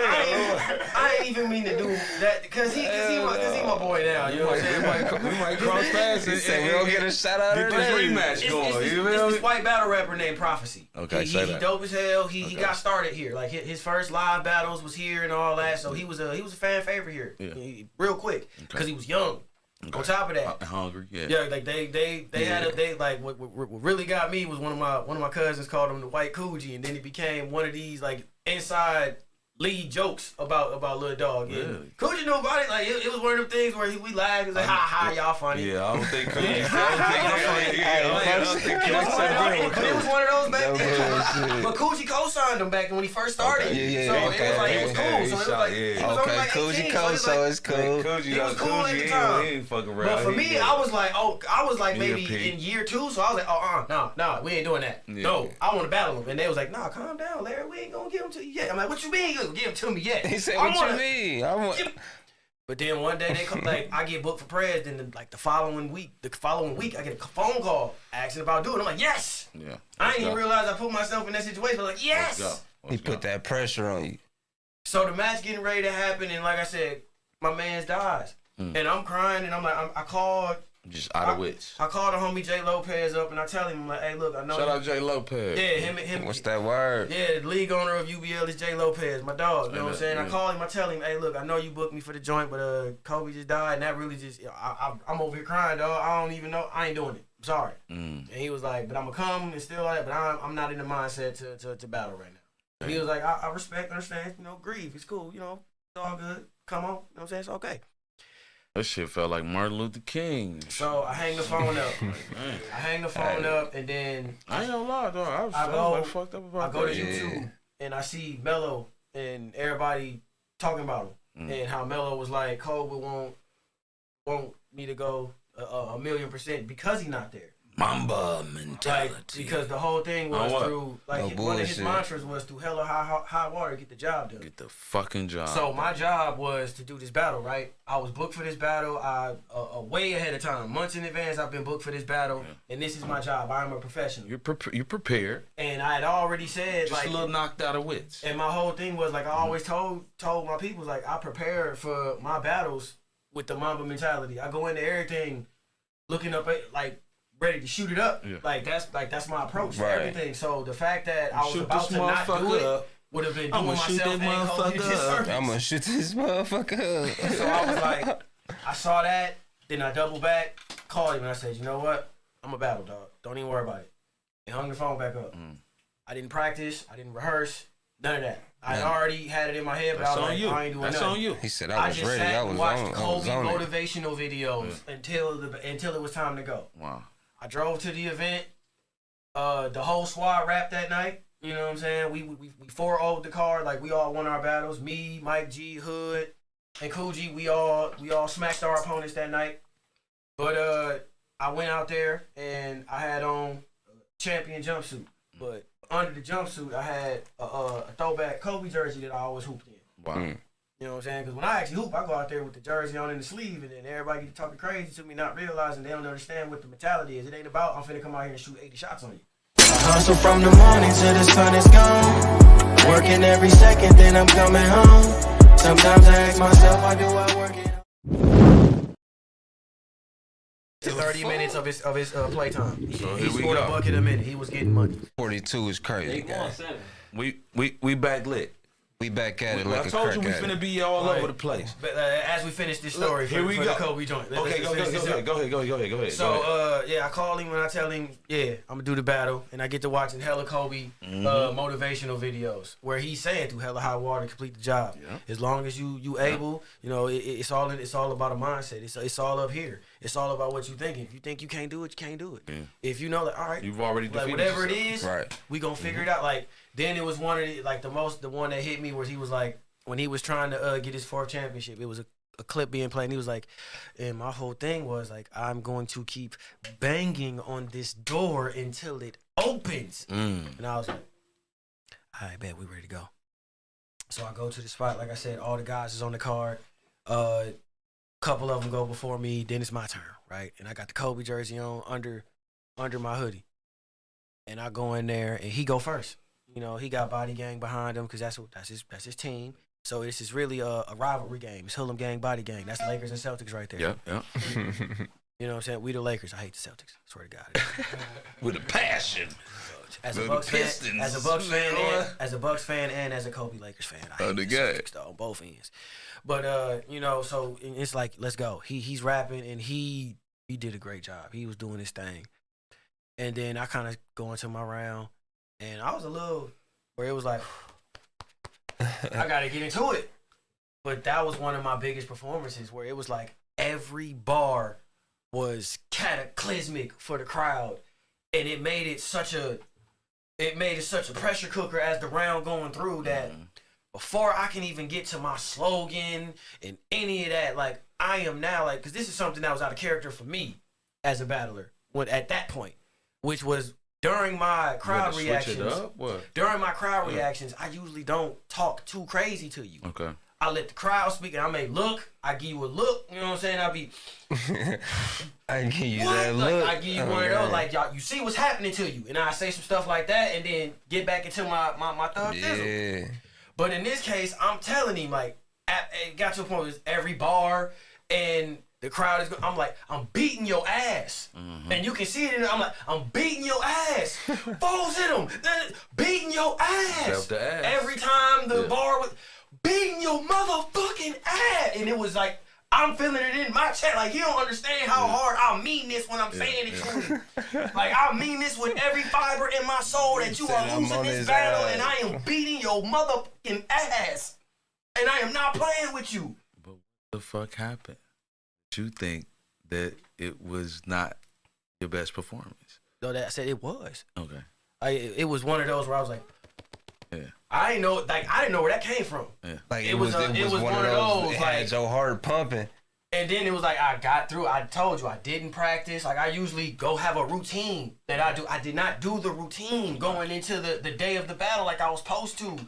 I ain't even mean to do that because he my boy now. You know what I'm saying? We might cross paths and Say we don't get a shout out get or this nothing. rematch going. It's You this feel me? white battle rapper named Prophecy. Okay, he say that. dope as hell. He got started here. Like his first live battles was here and all that. So he was a fan favorite here, real quick because he was young. Okay. On top of that, Hungry, yeah. yeah, like they had like what really got me was one of my cousins called him the White Coogee, and then he became one of these like inside lead jokes about Lil Dawg. Yeah. Really? Coogee knew about it. Like it was one of them things where we laughed. It was like, ha, y'all funny. Yeah, I don't think Coogee. But it was one of those back then. bullshit. But Coogee co-signed him back when he first started. Okay. Yeah, So okay. it was like it was cool. Yeah, So it was like yeah. he was only like 18, Coogee so it's so like, it's cool. It was cool at the time. He ain't fucking around. but for me, I was like Yeah, maybe P. in year 2, so I was like, no, we ain't doing that. Yeah. No, I want to battle him. And they was like, nah, calm down, Larry, we ain't gonna give him to you yet. I'm like, what you mean you gonna give him to me yet? He said, I "What wanna- you mean? I want." But then one day they come like I get booked for Prez, then the following week I get a phone call asking about doing it. I'm like, yes. Yeah. I ain't even realize I put myself in that situation. I was like, yes. He put that pressure on you. So the match getting ready to happen, and like I said, my man's dies, and I'm crying, and I'm like, I called Just out of wits. the homie Jay Lopez up, and I tell him, I'm like, hey, look, I know. Shout out Jay Lopez. Yeah, him. What's that word? Yeah, the league owner of UBL is Jay Lopez, my dog. You know what I'm saying? Yeah. I call him, I tell him, hey, look, I know you booked me for the joint, but Kobe just died, and that really just, I'm over here crying, dog. I don't even know. I ain't doing it. I'm sorry. And he was like, but I'm gonna come and still like, but I'm not in the mindset to battle right now. And he was like, I respect, understand, grieve. It's cool, it's all good. Come on, you know what I'm saying? It's okay. That shit felt like Martin Luther King. So I hang the phone up. And then I ain't gonna lie, though. I was fucked up about I go to that. YouTube and I see Mello and everybody talking about him and how Mello was like, Kobe won't me to go 1,000,000% because he's not there. Mamba mentality. Like, because the whole thing was through, like, No one of his bullshit. mantras was through hella high water, get the job done. Get the fucking job. So my job was to do this battle, right? I was booked for this battle. Way ahead of time, months in advance. I've been booked for this battle, and this is my job. I'm a professional. You're prepared. And I had already said, Just like, a little knocked out of wits. and my whole thing was like, I always told my people, like, I prepare for my battles with the Mamba mentality. I go into everything looking up at, like, ready to shoot it up. Yeah. Like that's my approach to Right. everything. So the fact that I was Shoot about this to not do motherfucker it up. would have been I'ma doing shoot myself that and Kobe a motherfucker up. disservice. I'm gonna shoot this motherfucker up. So I was like, I saw that, then I doubled back, called him, and I said, you know what? I'm a battle dog. Don't even worry about it. And hung the phone back up. I didn't practice. I didn't rehearse. None of that. I already had it in my head, but That's I was on like, you. I ain't doing That's nothing. on you. He said I I was just ready. sat I and was watched on. I Kobe was on it. motivational videos until it was time to go. Wow. I drove to the event. The whole squad rapped that night. You know what I'm saying? We 4-0'd the card. Like, we all won our battles. Me, Mike G, Hood, and Coogee, we all smacked our opponents that night. But I went out there and I had on a champion jumpsuit. But under the jumpsuit, I had a throwback Kobe jersey that I always hooped in. Wow. You know what I'm saying? Because when I actually hoop, I go out there with the jersey on in the sleeve, and then everybody get to talking crazy to me, not realizing they don't understand what the mentality is. It ain't about, I'm finna come out here and shoot 80 shots on you. I hustle from the morning till the sun is gone. Working every second, then I'm coming home. Sometimes I ask myself, why do I work it? 30 minutes of his playtime. So He here we scored a go. bucket a minute. He was getting money. 42 is crazy, guys. We back lit. We back at it I like a told you we crack finna addict. be all Right. over the place. But as we finish this story Here for we the go. Kobe joint. Okay, go ahead. So, yeah, I call him and I tell him, yeah, I'm going to do the battle. And I get to watching hella Kobe motivational videos where he's saying through hella high water, complete the job. Yeah. As long as you able, you know, it's all about a mindset. It's all up here. It's all about what you thinking. If you think you can't do it, you can't do it. Yeah. If you know that, all right, You've already like defeated whatever yourself. it is, Right. we going to figure it out. Like, then it was one of the, like, the one that hit me was he was like, when he was trying to get his 4th championship, it was a clip being played, and he was like, and my whole thing was like, I'm going to keep banging on this door until it opens. And I was like, all right, bet, we ready to go. So I go to the spot. Like I said, all the guys is on the card. Couple of them go before me. Then it's my turn, right? And I got the Kobe jersey on under my hoodie. And I go in there, and he go first. You know, he got Body Gang behind him because that's his team. So this is really a rivalry game. It's Hoodlum Gang, Body Gang. That's Lakers and Celtics right there. Yeah. You know what I'm saying? We the Lakers. I hate the Celtics. I swear to God. With a passion. As a The Bucks fan, Pistons. as a Bucks fan, and as a Kobe Lakers fan, I hate the the game. Celtics though, on both ends. But you know, so it's like, let's go. He's rapping and he did a great job. He was doing his thing, and then I kind of go into my round, and I was a little where it was like, I gotta get into it. But that was one of my biggest performances where it was like every bar was cataclysmic for the crowd, and it made it such a pressure cooker as the round going through that before I can even get to my slogan and any of that, like I am now like, because this is something that was out of character for me as a battler at that point, which was during my crowd reactions. During my crowd reactions, I usually don't talk too crazy to you. Okay. I let the crowd speak, and I may look. I give you a look. You know what I'm saying? I be I give you what? that Like, look. I give you one of those, like, y'all, you see what's happening to you, and I say some stuff like that, and then get back into my thug thizzle. Yeah. But in this case, I'm telling him, like, it got to a point where it's every bar, and the crowd is. I'm like, I'm beating your ass, and you can see it. I'm like, I'm beating your ass. Foles hit him, beating your ass. Self the ass. Every time the bar was beating your motherfucking ass, and it was like, I'm feeling it in my chest. Like, he don't understand how hard I mean this when I'm saying it to him. Like, I mean this with every fiber in my soul that you Said are I'm losing on this his battle, ass. and I am beating your motherfucking ass, and I am not playing with you. But what the fuck happened? You think that it was not your best performance? No, that I said it was. Okay. It was one of those where I was like, Yeah. I didn't know where that came from. Like It was one of those, It like- had your heart pumping. And then it was like I got through. I told you I didn't practice. Like I usually go have a routine that I do. I did not do the routine going into the day of the battle like I was supposed to.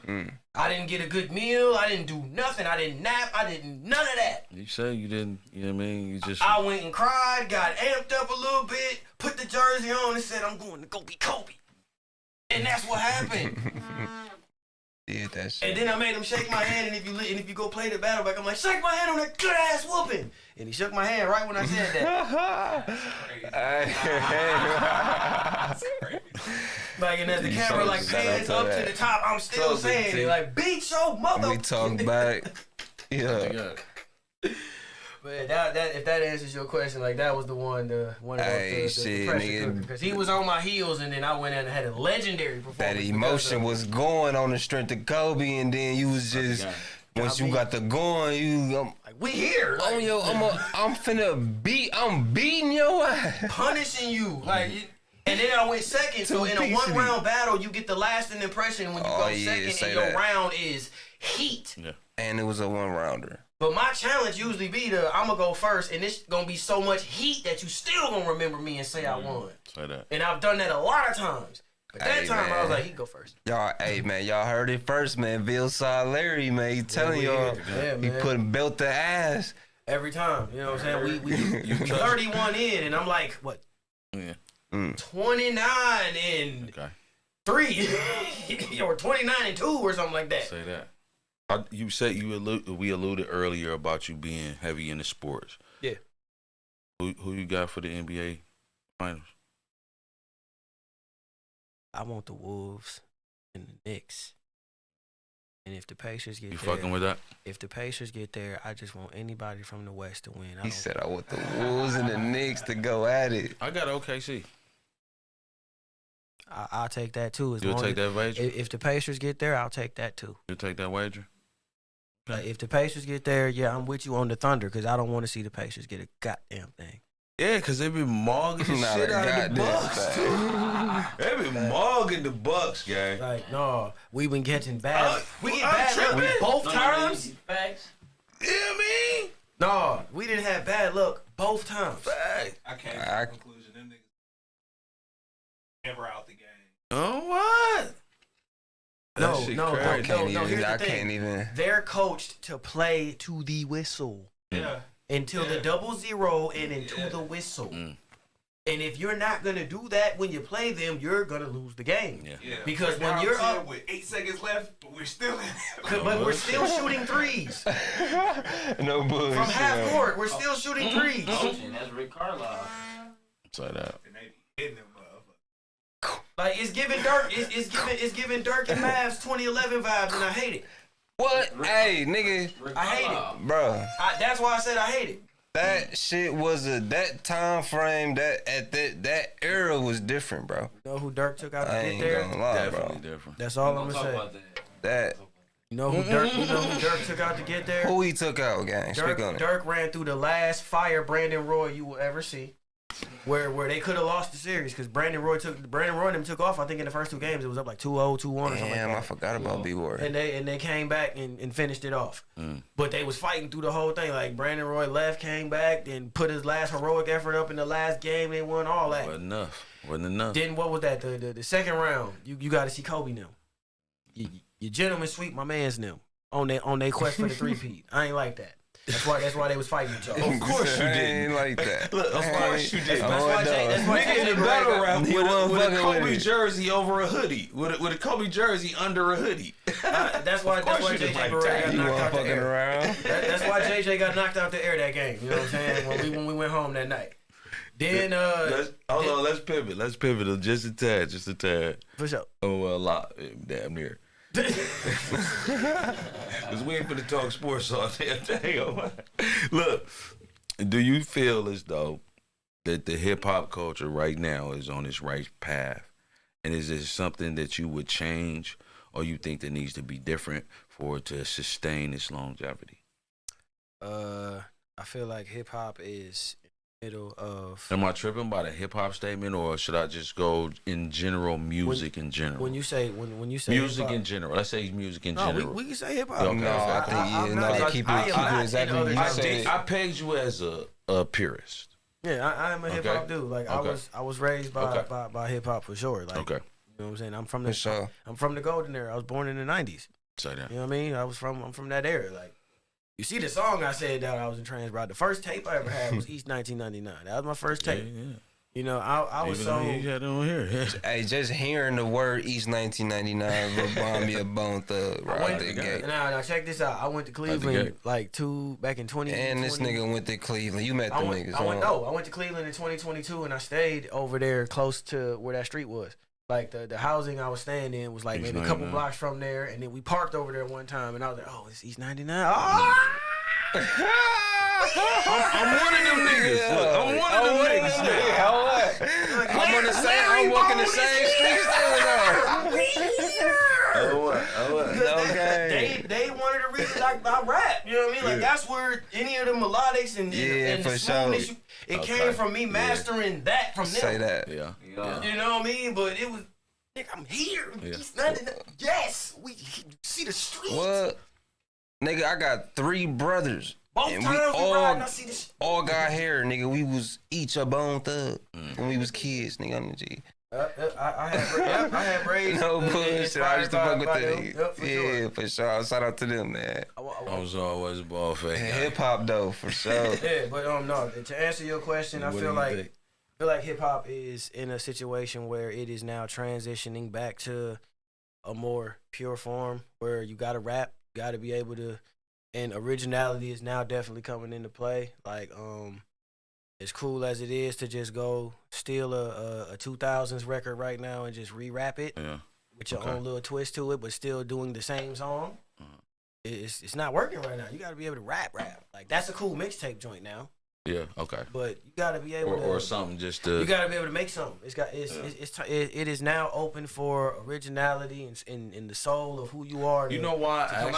I didn't get a good meal. I didn't do nothing. I didn't nap. I didn't none of that. You say you didn't. You know what I mean? You just. I went and cried, got amped up a little bit, put the jersey on, and said I'm going to go be Kobe. And that's what happened. Did that shit. And then I made him shake my hand, and if you go play the battle back, I'm like, shake my hand on that good ass whooping. And he shook my hand right when I said that. Like, and as the camera like pans up to the top, I'm still saying it like, beat your mother. We talk back. Yeah. But that if that answers your question, like that was the one the pressure cooker, because he was on my heels, and then I went in and had a legendary performance. That emotion was going on the strength of Kobe, and then you was just once you got the going, like we here. Like, I'm beating your ass, punishing you like. And then I went second, so in a 1 round battle, you get the lasting impression when you go second, and your round is heat. Yeah. And it was a 1-rounder. But my challenge usually be I'm going to go first, and it's going to be so much heat that you still going to remember me and say I won. Say that. And I've done that a lot of times. But that time, man. I was like, he go first. Y'all, hey, man, y'all heard it first, man. Bill saw Larry, man. He telling y'all, he putting belt to ass. Every time. You know what I'm saying? We 31 in, and I'm like, what? Yeah. 29 and 3. Or 29 and 2 or something like that. Say that. You said we alluded earlier about you being heavy into sports. Yeah. Who you got for the NBA finals? I want the Wolves and the Knicks. And if the Pacers get you there, fucking with that? If the Pacers get there, I just want anybody from the West to win. He said I want the Wolves and the Knicks to go at it. I got OKC. I'll take that too. You'll take that wager? If the Pacers get there, I'll take that too. You'll take that wager? Like, if the Pacers get there, yeah, I'm with you on the Thunder, because I don't want to see the Pacers get a goddamn thing. Yeah, because they been mogging the shit out of the Bucks. They been mogging the Bucks, gang. Like, no, we been getting bad. We get bad luck both times. Facts. You know what I mean? No, we didn't have bad luck both times. Facts. I came to the conclusion them niggas never out the game. Oh, what? No. I Here's the thing. can't even. They're coached to play to the whistle. Yeah. Until the 0-0 and into the whistle. And if you're not going to do that when you play them, you're going to lose the game. Yeah. Because right when you're up with 8 seconds left, but we're still in it. But we're still shooting threes. No bullshit. From half court, we're still shooting threes. That's Rick Carlisle. Say that. And they be hitting them motherfuckers. Like, it's giving Dirk, it's giving Dirk and Mavs 2011 vibes, and I hate it. What? Hey, nigga. I hate it. Bro. That's why I said I hate it. That shit was that time frame, that era was different, bro. You know who Dirk took out to I get ain't there? gonna lie, Definitely bro. different. That's all I'm gonna say. That. You know who Dirk took out to get there? Who he took out, gang? Speak on it. Dirk ran through the last fire Brandon Roy you will ever see. Where they could have lost the series, because Brandon Roy and them took off. I think in the first 2 games it was up like 2-0, 2-1 or something like that. Damn, I forgot about B-Ward. And they came back and finished it off. But they was fighting through the whole thing. Like, Brandon Roy left, came back, then put his last heroic effort up in the last game. They won all that. Wasn't enough. Then what was that? The second round. You got to see Kobe now. Your gentleman sweep my man's them on their quest for the 3-peat. I ain't like that. That's why they was fighting each other. Of course you didn't. Ain't like that. Look, of course you didn't. That's why Nigga in the JJ battle rap with a Kobe with it. jersey over a hoodie. With a Kobe jersey under a hoodie. That's why JJ got knocked out the air. Around. That's why JJ got knocked out the air that game. You know what I'm saying? When we went home that night. Then hold on, let's pivot. Let's pivot just a tad. For sure. Oh, well, a lot, damn near. Cause we ain't finna talk sports all day. Look, do you feel as though that the hip hop culture right now is on its right path, and is it something that you would change, or you think that needs to be different for it to sustain its longevity? I feel like hip hop is middle of. Am I tripping by the hip hop statement, or should I just go in general, music in general? When you say music hip-hop, in general, let's say music in no, general. we can say hip hop. Okay. No, I think keep it exactly what you said. I pegged you as a purist. Yeah, I am a hip hop dude. Like I was raised by hip hop for sure. Like, Okay. you know what I'm saying? I'm from For sure. I'm from the golden era. I was born in the 90s. Say that. You know what I mean? I'm from that era. Like, you see the song I said that I was in trans, bro. The first tape I ever had was East 1999. That was my first tape. Yeah. You know, I was so. You got it on here. Hey, just hearing the word East 1999 will bomb me a bone thug right the gate. Now check this out. I went to Cleveland back in 2020. And this nigga went to Cleveland. You met them niggas. I went to Cleveland in 2022 and I stayed over there close to where that street was. Like the housing I was staying in was like maybe a couple blocks from there, and then we parked over there one time, and I was like, "Oh, it's East 99." Oh! I'm one of them niggas. Look, I'm one of them niggas. I'm walking the same streets They wanted to read like I rap. You know what I mean? Like that's where any of the melodics and the smoothness, it came from me mastering that from them. Say that. Yeah. You know what I mean? But it was, nigga, I'm here. Yes, we see the streets. What? Nigga, I got 3 brothers. Both and times we ride, and I see this. all got hair, nigga. We was each a bone thug when we was kids, nigga. On the G. I had braids. No bullshit. I used to fuck with them. Yep, For sure. Shout out to them, man. I was always a ball fake. Hip hop though, for sure. Yeah, but no. To answer your question, I feel like hip hop is in a situation where it is now transitioning back to a more pure form where you got to rap, you got to be able to, and originality is now definitely coming into play. Like, as cool as it is to just go steal a 2000s record right now and just re-rap it with your own little twist to it, but still doing the same song. It's not working right now. You got to be able to rap. Like, that's a cool mixtape joint now. Yeah, okay. But you got to be able to, or something just to. You got to be able to make something. It is now open for originality and in the soul of who you are. You know why I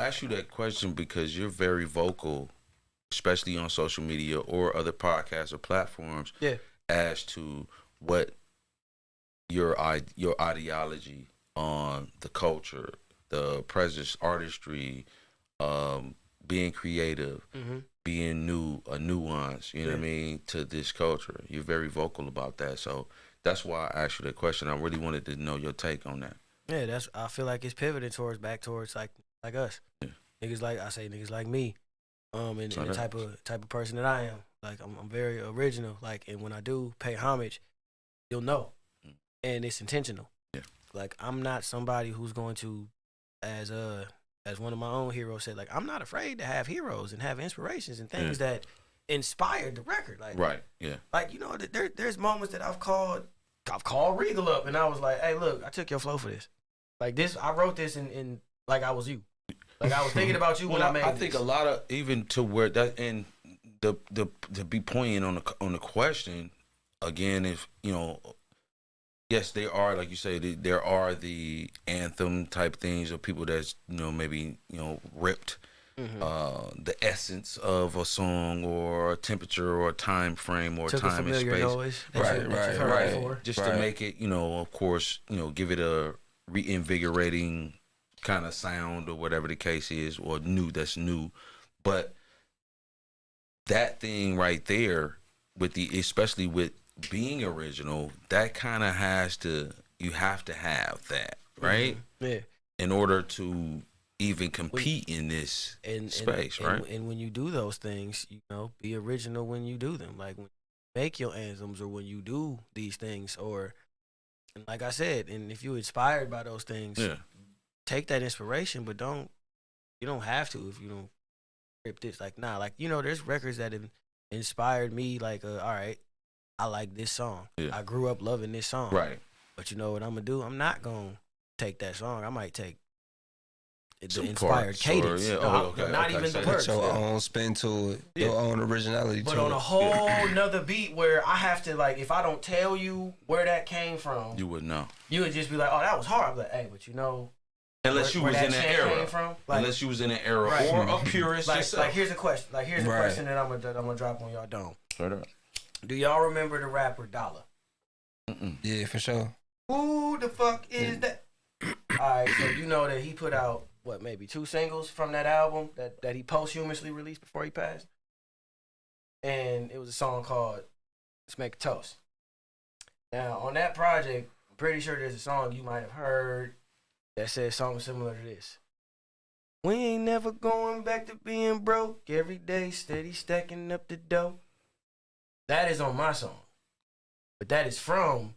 asked you that question, because you're very vocal, especially on social media or other podcasts or platforms, as to what your ideology on the culture, the presence, artistry, being creative, being a nuance, you know what I mean, to this culture. You're very vocal about that. So that's why I asked you that question. I really wanted to know your take on that. Yeah, I feel like it's pivoting back towards like us. Yeah. Niggas like me. And the type of person that I am. Like I'm very original. Like, and when I do pay homage, you'll know. And it's intentional. Yeah. Like, I'm not somebody who's going to, as one of my own heroes said, like, I'm not afraid to have heroes and have inspirations and things that inspired the record. Like, right, yeah. Like, you know, there's moments that I've called Regal up and I was like, hey, look, I took your flow for this. Like this, I wrote this in like I was you. Like I was thinking about you when I made this. I think a lot of, even to where that, and to be poignant on the question, again, if, you know, yes, they are, like you say, there are the anthem type things of people that's, you know, maybe, you know, ripped the essence of a song or a temperature or a time frame or time and space. Noise right. Just to make it, you know, of course, you know, give it a reinvigorating kind of sound or whatever the case is, or that's new. But that thing right there, especially with being original, that kind of you have to have that, right? Yeah. In order to even compete in this space, right? And when you do those things, you know, be original when you do them. Like when you make your anthems or when you do these things, or, and like I said, and if you're inspired by those things, take that inspiration, but you don't have to if you don't rip this. Like, nah, like, you know, there's records that have inspired me, like, all right, I like this song. Yeah. I grew up loving this song. Right. But you know what I'm going to do? I'm not going to take that song. I might take the inspired cadence. Not even the words. Put your own spin to it. Your own originality to it. But on a whole nother beat where I have to, like, if I don't tell you where that came from, you wouldn't know. You would just be like, oh, that was hard. I'm like, hey, but you know, unless you was in an era. Like, unless you was in an era. Right. Or a purist. Like here's a question. Like, here's a question that I'm gonna drop on y'all dome. Straight up. Do y'all remember the rapper Dollar? Yeah, for sure. Who the fuck is that? Alright, so you know that he put out, what, maybe 2 singles from that album that he posthumously released before he passed? And it was a song called Let's Make a Toast. Now, on that project, I'm pretty sure there's a song you might have heard that says something similar to this. We ain't never going back to being broke. Every day, steady stacking up the dough. That is on my song. But that is from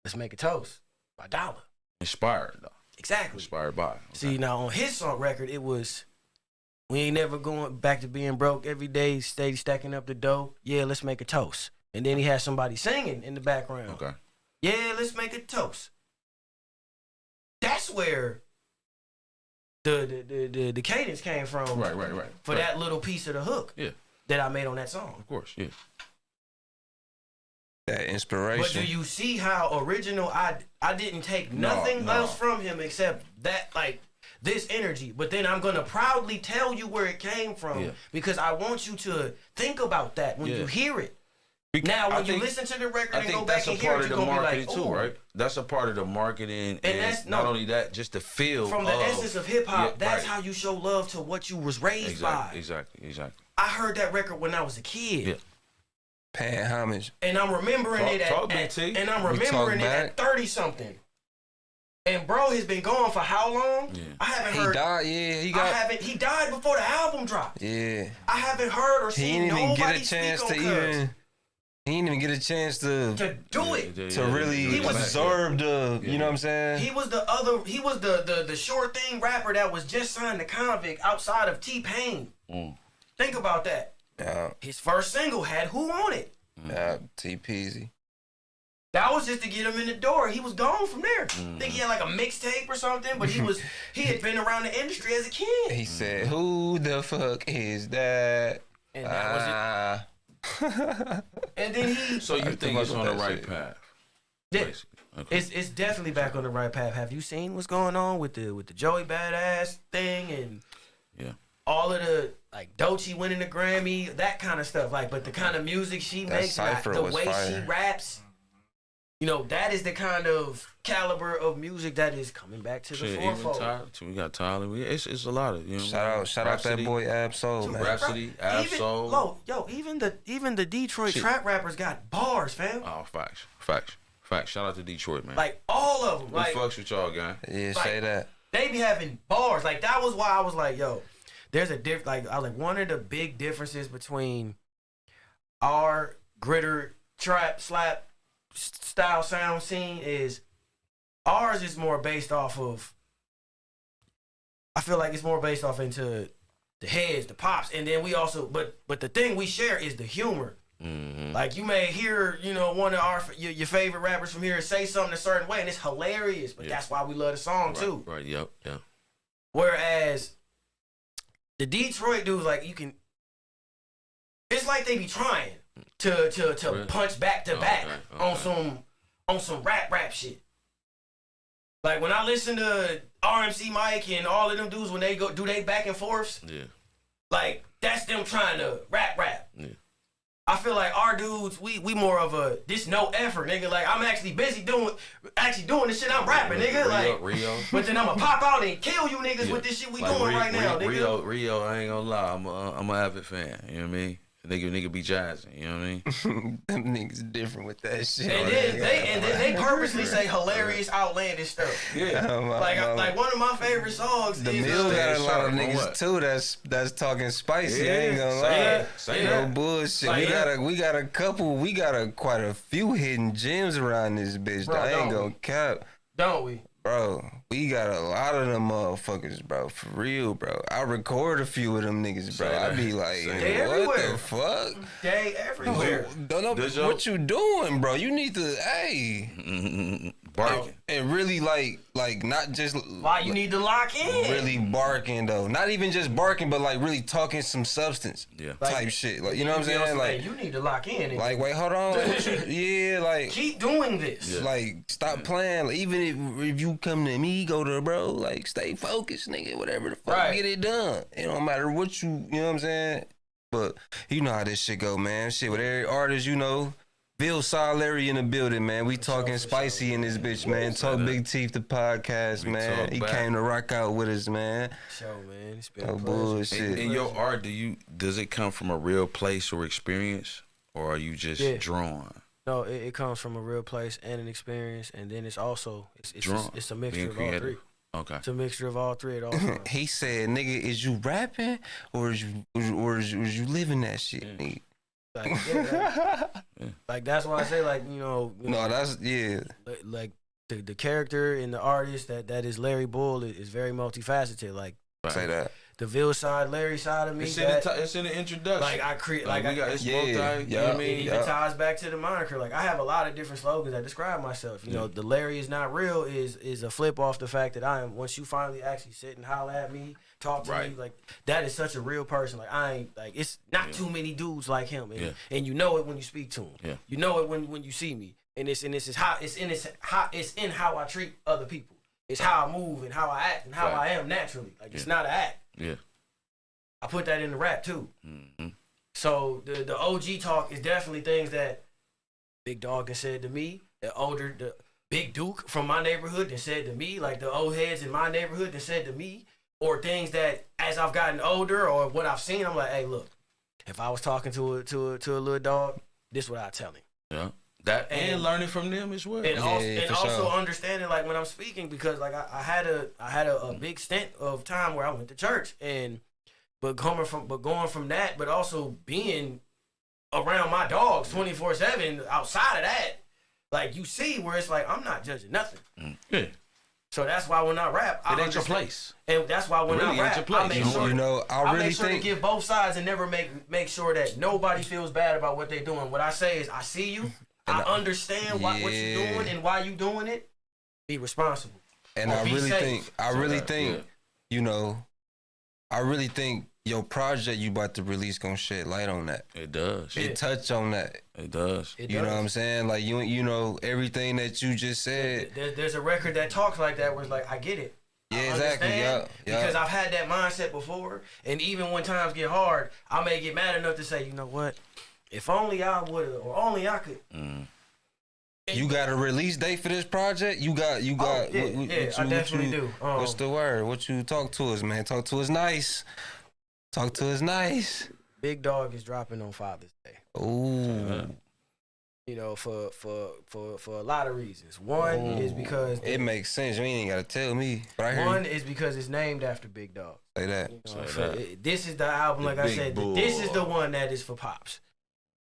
Let's Make a Toast by Dollar. Inspired, though. Exactly. Inspired by. Okay. See, now on his song record, it was, we ain't never going back to being broke. Every day, steady stacking up the dough. Yeah, let's make a toast. And then he had somebody singing in the background. Okay. Yeah, let's make a toast. That's where the cadence came from. Right. For that little piece of the hook. Yeah. That I made on that song. Of course, yeah. That inspiration. But do you see how original I didn't take nothing else from him except that, like, this energy. But then I'm gonna proudly tell you where it came from because I want you to think about that when you hear it. Now, when you listen to the record and go back and hear it, you're gonna be like, too, right? That's a part of the marketing, and that's not only that, just the feel from the essence of hip hop. That's right. how you show love to what you was raised by. Exactly. I heard that record when I was a kid. Yeah. Paying homage. And I'm remembering it at 30 something. And bro has been gone for how long? Yeah. I haven't heard. He died. He died before the album dropped. Yeah. I haven't heard or seen nobody speak on Cuz. He didn't even get a chance to do it. To really absorb the, you know what I'm saying? He was the short thing rapper that was just signed to Convict outside of T-Pain. Think about that. Yeah. His first single had Who on it? Yeah, T-Peasy. That was just to get him in the door. He was gone from there. I think he had like a mixtape or something, but he had been around the industry as a kid. He said, "Who the fuck is that?" And that was it. And then he. So you think it's on the right path? Yeah, okay. It's definitely back on the right path. Have you seen what's going on with the Joey Badass thing and all of the like Doechii winning the Grammy, that kind of stuff? Like, but the kind of music she makes, like, the way she raps, you know, that is the kind of caliber of music that is coming back to the forefront. We got Tyler. It's a lot of, you know. Shout out that boy Ab Soul, man. Rhapsody, Ab Soul. Even the Detroit trap rappers got bars, fam. Oh, facts. Shout out to Detroit, man. Like all of them. We fucks with y'all, gang. Yeah, say that. They be having bars. Like, that was why I was like, yo, there's a one of the big differences between our gritter trap slap style sound scene is ours is more based off of, I feel like it's more based off into the heads, the pops, and then we also, but the thing we share is the humor. Like, you may hear, you know, one of your favorite rappers from here say something a certain way and it's hilarious, but that's why we love the song too. Right, yep. Whereas the Detroit dudes, like, it's like they be trying to punch back to back on some rap shit. Like, when I listen to RMC Mike and all of them dudes when they do they back and forths, like, that's them trying to rap. Yeah. I feel like our dudes, we more of a this no effort, nigga. Like, I'm actually busy doing the shit I'm rapping, nigga. Rio. But then I'ma pop out and kill you niggas with this shit we doing right now, nigga. Rio, I ain't gonna lie, I'm an avid fan. You know what I mean? Nigga be jazzing, you know what I mean? Them niggas different with that shit. And then they purposely say hilarious, outlandish stuff. Yeah. Like one of my favorite songs the is Mill got a lot of niggas too that's talking spicy. I ain't gonna lie. Say no bullshit. We got quite a few hidden gems around this bitch. Bro, I ain't gonna cap. Don't we? Bro, we got a lot of them motherfuckers, bro. For real, bro. I record a few of them niggas, bro. I be like, what the fuck? They everywhere. What you doing, bro? You need to, barking. And really, like not just... Why you need to lock in? Really barking, though. Not even just barking, but, like, really talking some substance type shit. Like, you know what I'm saying? Like, you need to lock in. Like, wait, hold on. Like... Keep doing this. Like, stop playing. Like, even if you come to me, go to bro, like, stay focused, nigga. Whatever the fuck, get it done. It don't matter what you know what I'm saying? but you know how this shit go, man. Shit with every artist, you know. Bill Larry in the building, man. We talking spicy in this bitch, man. Talk Big Teeth, the podcast, man. He came to rock out with us, man. Show, man. It's been No a pleasure. bullshit. In your art, does it come from a real place or experience, or are you just drawn? No, it comes from a real place and an experience, and then it's also it's a mixture of all three. Okay. It's a mixture of all three at all times. He said, "Nigga, is you rapping or is you living that shit, nigga?" Like that's why I say, like, you know, that's like the character and the artist that is Larry Bull is very multifaceted. Like, say that. The Ville side, Larry side of me. It's in the introduction. Like I create, like we got it's you know what I mean? It even ties back to the moniker. Like I have a lot of different slogans that describe myself. You know, the Larry is not real is a flip off the fact that I am. Once you finally actually sit and holler at me, talk to me, like that is such a real person. Like I ain't like it's not too many dudes like him, and you know it when you speak to him. Yeah. You know it when you see me, and it's in how I treat other people. It's how I move and how I act and how I am naturally. Like it's not an act. Yeah. I put that in the rap too. Mm-hmm. So the OG talk is definitely things that Big Dawg has said to me. The Big Duke from my neighborhood that said to me, like the old heads in my neighborhood that said to me, or things that as I've gotten older or what I've seen, I'm like, hey, look, if I was talking to a little dog, this is what I tell him. Yeah. That and learning from them as well. And also understanding, like when I'm speaking, because like I had a big stint of time where I went to church but going from that, but also being around my dogs 24/7 outside of that, like you see where it's like I'm not judging nothing. Yeah. So that's why when I rap, it ain't your place. And that's why when I rap, I make sure, I make sure to give both sides and never make sure that nobody feels bad about what they're doing. What I say is, I see you. I understand what you're doing and why you doing it. Be responsible. And I really think, you know, I really think your project you about to release gonna shed light on that. It does. It touch on that. It does. You know what I'm saying? Like you know everything that you just said. There's a record that talks like that where it's like I get it. Yeah, exactly. Yeah. Because I've had that mindset before, and even when times get hard, I may get mad enough to say, you know what? If only I would have, or only I could. You got a release date for this project? You got. I definitely do. What's the word? What you talk to us, man? Talk to us nice. Talk to us nice. Big Dawg is dropping on Father's Day. Ooh. You know, for a lot of reasons. One is because it makes sense. You ain't gotta tell me. But I hear one is because it's named after Big Dawg. Say that. You know, this is the album, like I said. This is the one that is for pops.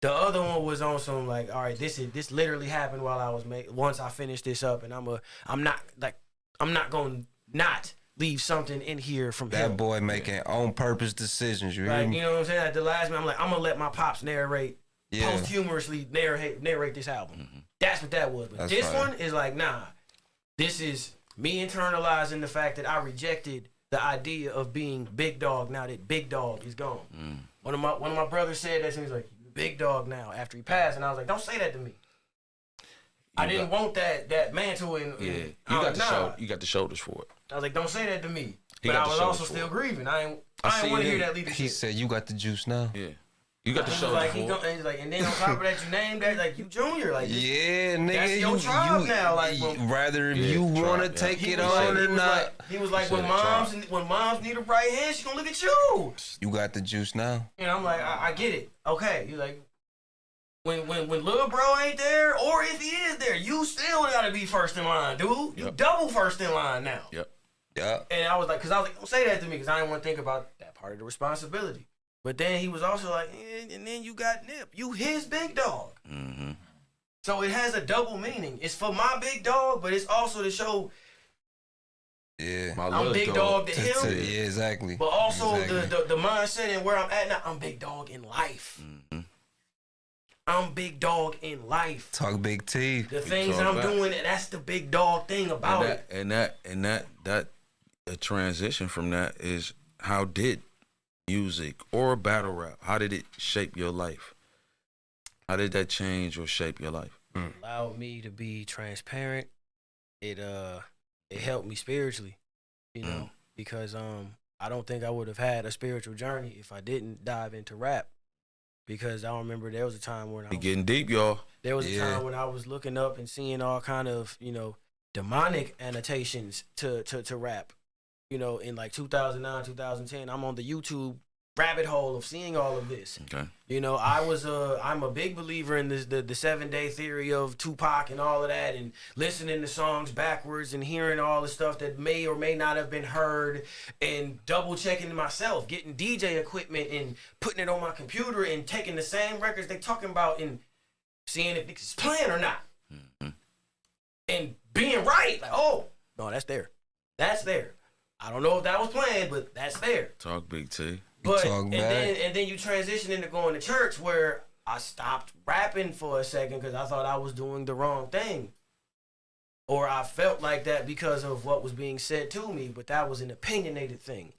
The other one was on some like, all right, this literally happened while I was once I finished this up, and I'm not gonna not leave something in here from that him. Boy making on purpose decisions. You hear me? You know what I'm saying? At the last minute, I'm like, I'm gonna let my pops narrate, posthumously narrate this album. Mm-hmm. That's what that was. But this one is like, nah, this is me internalizing the fact that I rejected the idea of being Big Dawg now that Big Dawg is gone. One of my brothers said that, and he was like, Big Dawg now after he passed, and I was like, don't say that to me. I didn't want that mantle in. You got the shoulders for it. I was like, don't say that to me. But I was also still grieving. I ain't want to hear that leadership. He said, you got the juice now. Yeah. You got the shoulders for it. And then on top of that, you named that like you Junior. Like yeah, nigga, that's your tribe now. Like rather if you want to take it on or not. He was like, when moms need a right hand, she gonna look at you. You got the juice now. And I'm like, I get it. Okay, you like. When little bro ain't there, or if he is there, you still gotta be first in line, dude. You double first in line now. Yeah. And I was like, don't say that to me, because I didn't want to think about that part of the responsibility. But then he was also like, and then you got Nip. You his big dog. Mm-hmm. So it has a double meaning. It's for my big dog, but it's also to show. Yeah. I'm big dog to him. Yeah, exactly. But also the mindset and where I'm at now, I'm big dog in life. Mm-hmm. I'm Big Dawg in life. Talk Big T. The things I'm doing, that's the Big Dawg thing about it. And that a transition from that is, how did music or battle rap, how did it shape your life? How did that change or shape your life? It allowed me to be transparent. It helped me spiritually, you know, because I don't think I would have had a spiritual journey if I didn't dive into rap. because I remember there was a time when He getting deep, y'all. there was a time when I was looking up and seeing all kind of, demonic annotations to rap. In like 2009, 2010, I'm on the YouTube rabbit hole of seeing all of this. Okay. I'm a big believer in this, the 7-day theory of Tupac and all of that, and listening to songs backwards and hearing all the stuff that may or may not have been heard, and double checking myself, getting DJ equipment and putting it on my computer and taking the same records they talking about and seeing if it's playing or not. Mm-hmm. And being right, like, oh, no, that's there. That's there. I don't know if that was playing, but that's there. Talk Big T. But and then you transition into going to church, where I stopped rapping for a second because I thought I was doing the wrong thing, or I felt like that because of what was being said to me. But that was an opinionated thing,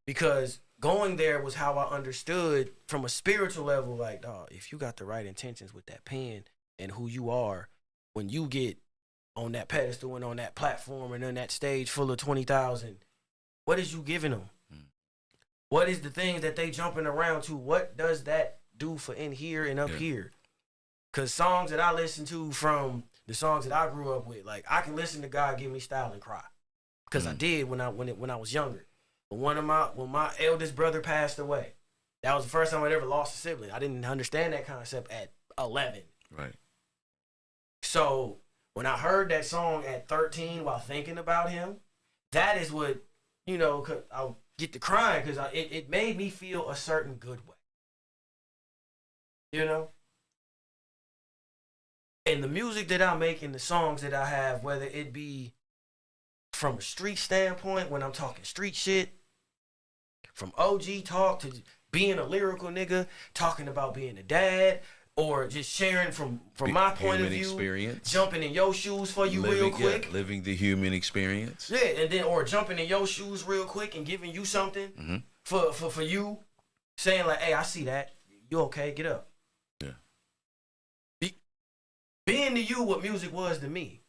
because going there was how I understood from a spiritual level. Like, if you got the right intentions with that pen and who you are, when you get on that pedestal and on that platform and on that stage full of 20,000, what is you giving them? What is the things that they jumping around to? What does that do for in here and up here? Because songs that I listen to from the songs that I grew up with, like, I can listen to God Give Me Style and cry, because I did when I was younger. But when my eldest brother passed away, that was the first time I'd ever lost a sibling. I didn't understand that concept at 11. Right. So when I heard that song at 13 while thinking about him, that is what, I'll get to crying, because it made me feel a certain good way. And the music that I make and the songs that I have, whether it be from a street standpoint, when I'm talking street shit, from OG talk to being a lyrical nigga, talking about being a dad, or just sharing from my point of view, experience. Jumping in your shoes for you real quick. Living the human experience. Yeah, and then, or jumping in your shoes real quick and giving you something for you, saying like, hey, I see that. You okay, get up. Yeah. Being to you what music was to me.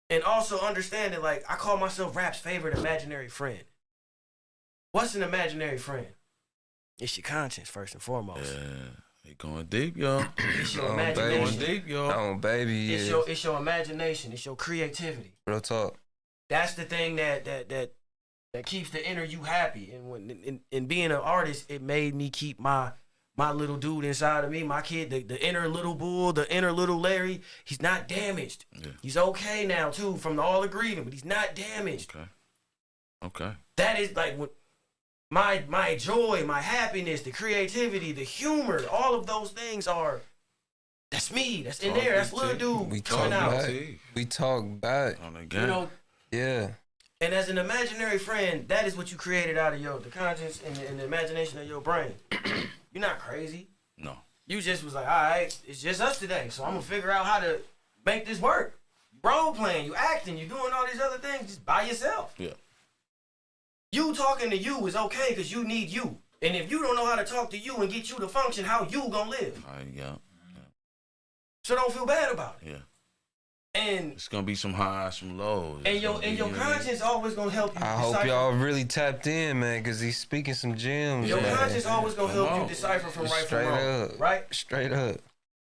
And also understanding, like, I call myself rap's favorite imaginary friend. What's an imaginary friend? It's your conscience, first and foremost. Yeah, they going deep, y'all. It's your imagination. Going deep, y'all. Oh, baby. It's your imagination. It's your creativity. Real talk. That's the thing that keeps the inner you happy. And when in being an artist, it made me keep my little dude inside of me, my kid, the inner little bull, the inner little Larry. He's not damaged. Yeah. He's okay now too from all the grieving, but he's not damaged. Okay. That is like what. My joy, my happiness, the creativity, the humor, all of those things that's me. That's in there. That's little dude coming out. We talk back. Yeah. And as an imaginary friend, that is what you created out of the conscience and the imagination of your brain. You're not crazy. No. You just was like, all right, it's just us today, so I'm going to figure out how to make this work. You role playing, you acting, you doing all these other things just by yourself. Yeah. You talking to you is okay because you need you. And if you don't know how to talk to you and get you to function, how you gonna live? Yeah. So don't feel bad about it. Yeah. And it's gonna be some highs, some lows. And your conscience always gonna help you. I hope y'all really tapped in, man, because he's speaking some gems. Your conscience always gonna help you decipher from right from wrong. Right? Straight up.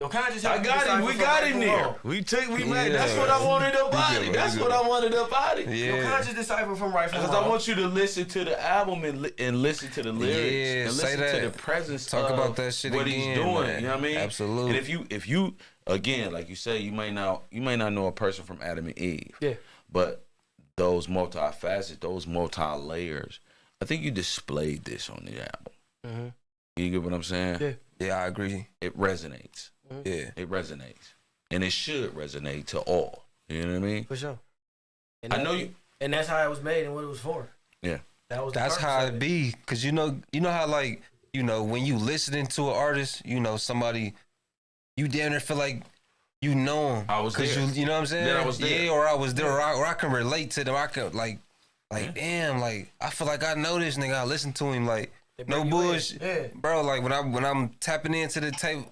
Your conscience I got him. We got him there. That's what I wanted about it. That's what I wanted about it. Yeah. Your conscious decipher from right from wrong. Because I want you to listen to the album and listen to the lyrics and listen to the presence. Talk about that shit what again, he's doing. Man. You know what I mean? Absolutely. And if you again, like you say, you may not know a person from Adam and Eve. Yeah. But those multi-facets, those multi-layers, I think you displayed this on the album. Mm-hmm. You get what I'm saying? Yeah. Yeah, I agree. It resonates. Yeah. It resonates. And it should resonate to all. You know what I mean? For sure. And I know you. And that's how it was made and what it was for. Yeah. That's how it be. Because you know how, like, when you listening to an artist, somebody, you damn near feel like you know him. I was there. You know what I'm saying? Yeah, I was there. Yeah, or I was there, or I can relate to them. I can, damn, like, I feel like I know this nigga. I listen to him, like, no bullshit. Yeah. Bro, like, when I'm tapping into the tape,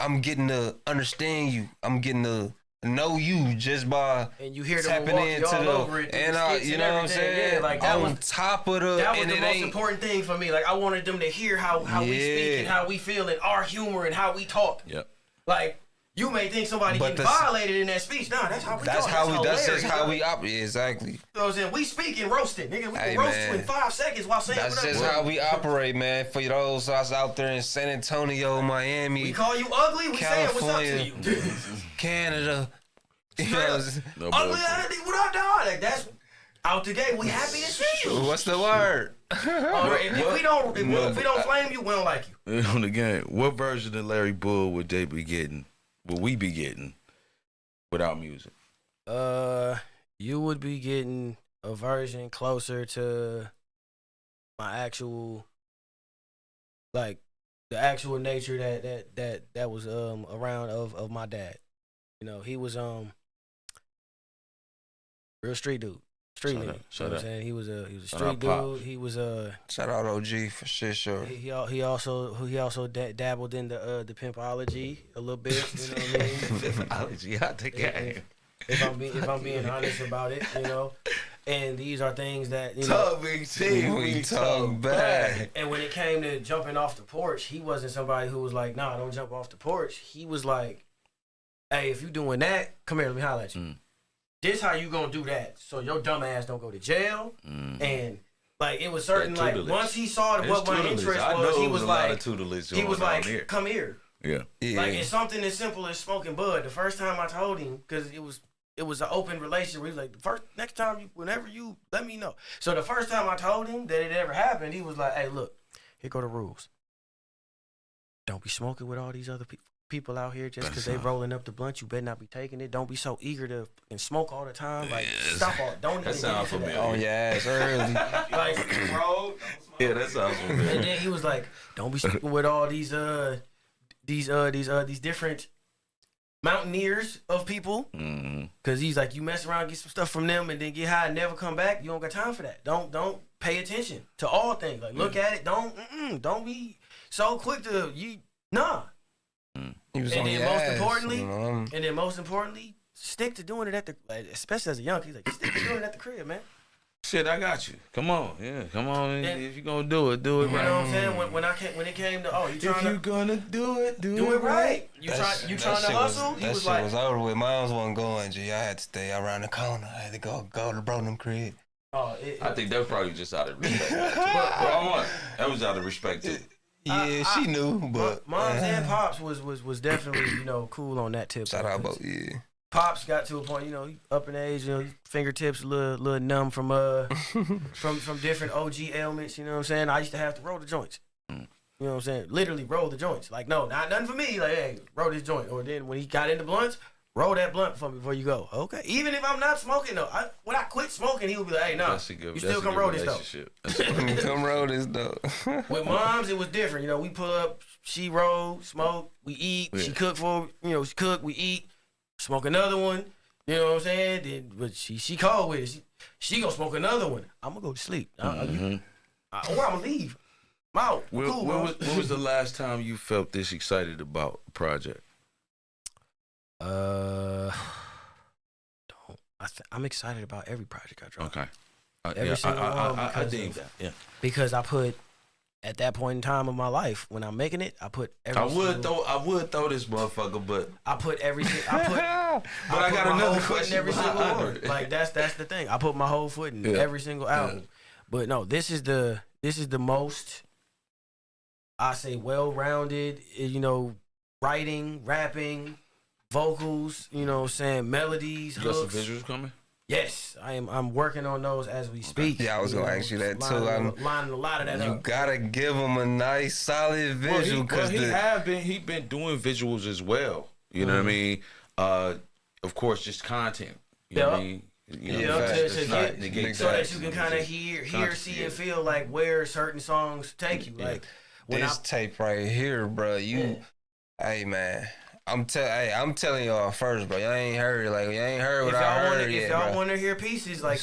I'm getting to understand you. I'm getting to know you just by and you hear them tapping into all the over it, and skits you and know what I'm everything. saying? Yeah, like that on was top of the that was and the it most ain't important thing for me. Like I wanted them to hear how we speak and how we feel and our humor and how we talk. Yep. Like you may think somebody getting violated in that speech. Nah, that's how we talk. That's just how we operate. Exactly. You know what I'm saying? We speak and roast it, nigga. We can Hey, roast man. you in 5 seconds while saying That's whatever. just how we operate, man. For those of us out there in San Antonio, Miami, We call you ugly, we saying what's up to California, you. Canada. You know, Ugly, what up, dog? Like that's out the gate. We happy to see you. what's the word? If we don't flame you, we don't like you. On the game, what version of Larry Bull would they be getting? Would we be getting without music? You would be getting a version closer to my actual, like the actual nature that was around of my dad. You know, he was real street dude. Street nigga. You know what I'm saying? He was a street dude. He was a Shout out OG for shit, sure. he also dabbled in the pimpology a little bit. You know what I mean? Pimpology out the game. If I'm being honest about it, you know. And these are things that you know. We talk back. And when it came to jumping off the porch, he wasn't somebody who was like, "Nah, don't jump off the porch." He was like, "Hey, if you doing that, come here, let me holler at you. This how you gonna do that, so your dumb ass don't go to jail." And like it was certain like once he saw what my interest was, he was like, "Come here." Yeah. Like it's something as simple as smoking bud. The first time I told him, because it was an open relationship. He was like, next time, whenever you let me know. So the first time I told him that it ever happened, he was like, "Hey, look, here go the rules. Don't be smoking with all these other people out here just because they rolling up the blunt. You better not be taking it. Don't be so eager to and smoke all the time. Like stop all. Don't even get into that. Oh yeah, it's early. Like, bro. Yeah, that sounds familiar. And then he was like, "Don't be smoking with all these different mountaineers of people, because he's like, you mess around, get some stuff from them, and then get high and never come back. You don't got time for that. Don't pay attention to all things. Like look at it. Don't be so quick to nah." He was And on then your most ass, importantly, you know? and then most importantly, stick to doing it at the, especially as a young kid. He's like, stick to doing it at the crib, man. Shit, I got you. Come on, come on. And if you're gonna do it, do it right. You know what I'm saying? When it came to you trying if you're gonna do it, do it right. You trying to hustle? That shit was over with. Mine wasn't going, G. I had to stay around the corner. I had to go to Bronham crib. I think that was probably just out of respect. That was out of respect too. Yeah, she knew, but moms and pops was definitely cool on that tip. Shout out both, yeah. Pops got to a point, up in age, fingertips a little numb from from different OG ailments. You know what I'm saying? I used to have to roll the joints. You know what I'm saying? Literally roll the joints. Like no, not nothing for me. Like hey, roll this joint. Or then when he got into blunts, roll that blunt for me before you go. Okay. Even if I'm not smoking though, when I quit smoking, he would be like, "Hey, no, you still come roll this though." Come roll this though. With moms, it was different. We pull up, she roll, smoke, we eat. Yeah. She cook she cook, we eat. Smoke another one, you know what I'm saying? Then, but she cold with it. She gonna smoke another one. I'm gonna go to sleep. Or I'm gonna leave. I'm out. Cool, when was the last time you felt this excited about a project? I'm excited about every project I drop. Okay. Every single one. I dig that. Yeah. Because I put at that point in time of my life when I'm making it, I put every. I would throw this motherfucker, but I put everything. But I got another question. Every single one. Like that's the thing. I put my whole foot in every single album. But no, this is the most, I say, well-rounded. Writing, rapping, vocals. You know what I'm saying, melodies. You got some visuals coming? Yes, I'm working on those as we speak. Yeah, I was gonna ask you that too. I'm lining a lot of that up. You gotta give him a nice, solid visual because he been doing visuals as well. You know what I mean? Of course, just content. You know what I mean? So that you can kind of hear, see, and feel like where certain songs take you. Like when this tape right here, bro. Hey man. I'm telling y'all first, bro. Y'all ain't heard what I heard yet, if y'all want to hear pieces, like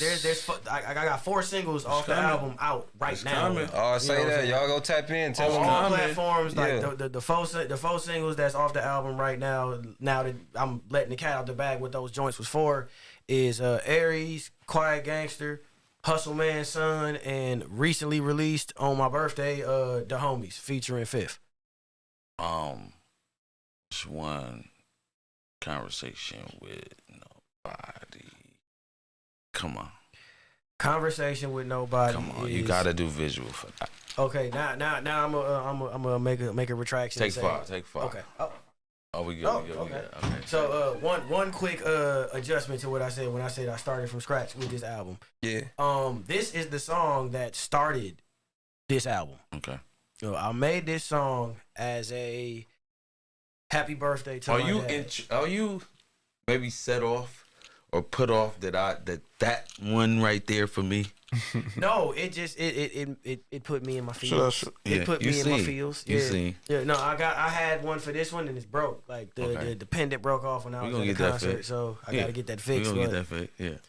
I got 4 singles off the album out right now. Oh, say that. Y'all go tap in. Tell them all platforms, like the four singles that's off the album right now. Now that I'm letting the cat out the bag, what those joints was for is Aries, Quiet Gangster, Hustle Man Son, and recently released on my birthday, The Homies featuring Fifth. Just one conversation with nobody. Come on. Conversation with nobody. Come on, you gotta do visual for that. Okay, now I'm gonna make a retraction. Take 5. Okay. Oh, we good. Okay. Okay. So one quick adjustment to what I said when I said I started from scratch with this album. Yeah. This is the song that started this album. Okay. So I made this song as a happy birthday to my dad. Are you maybe set off or put off that one right there for me? No, it just it put me in my feels. It put me in my feels. You see. Yeah, no, I had one for this one and it's broke. Like the pendant broke off when I was at the concert, so I gotta get that fixed. We gonna get that fixed, yeah.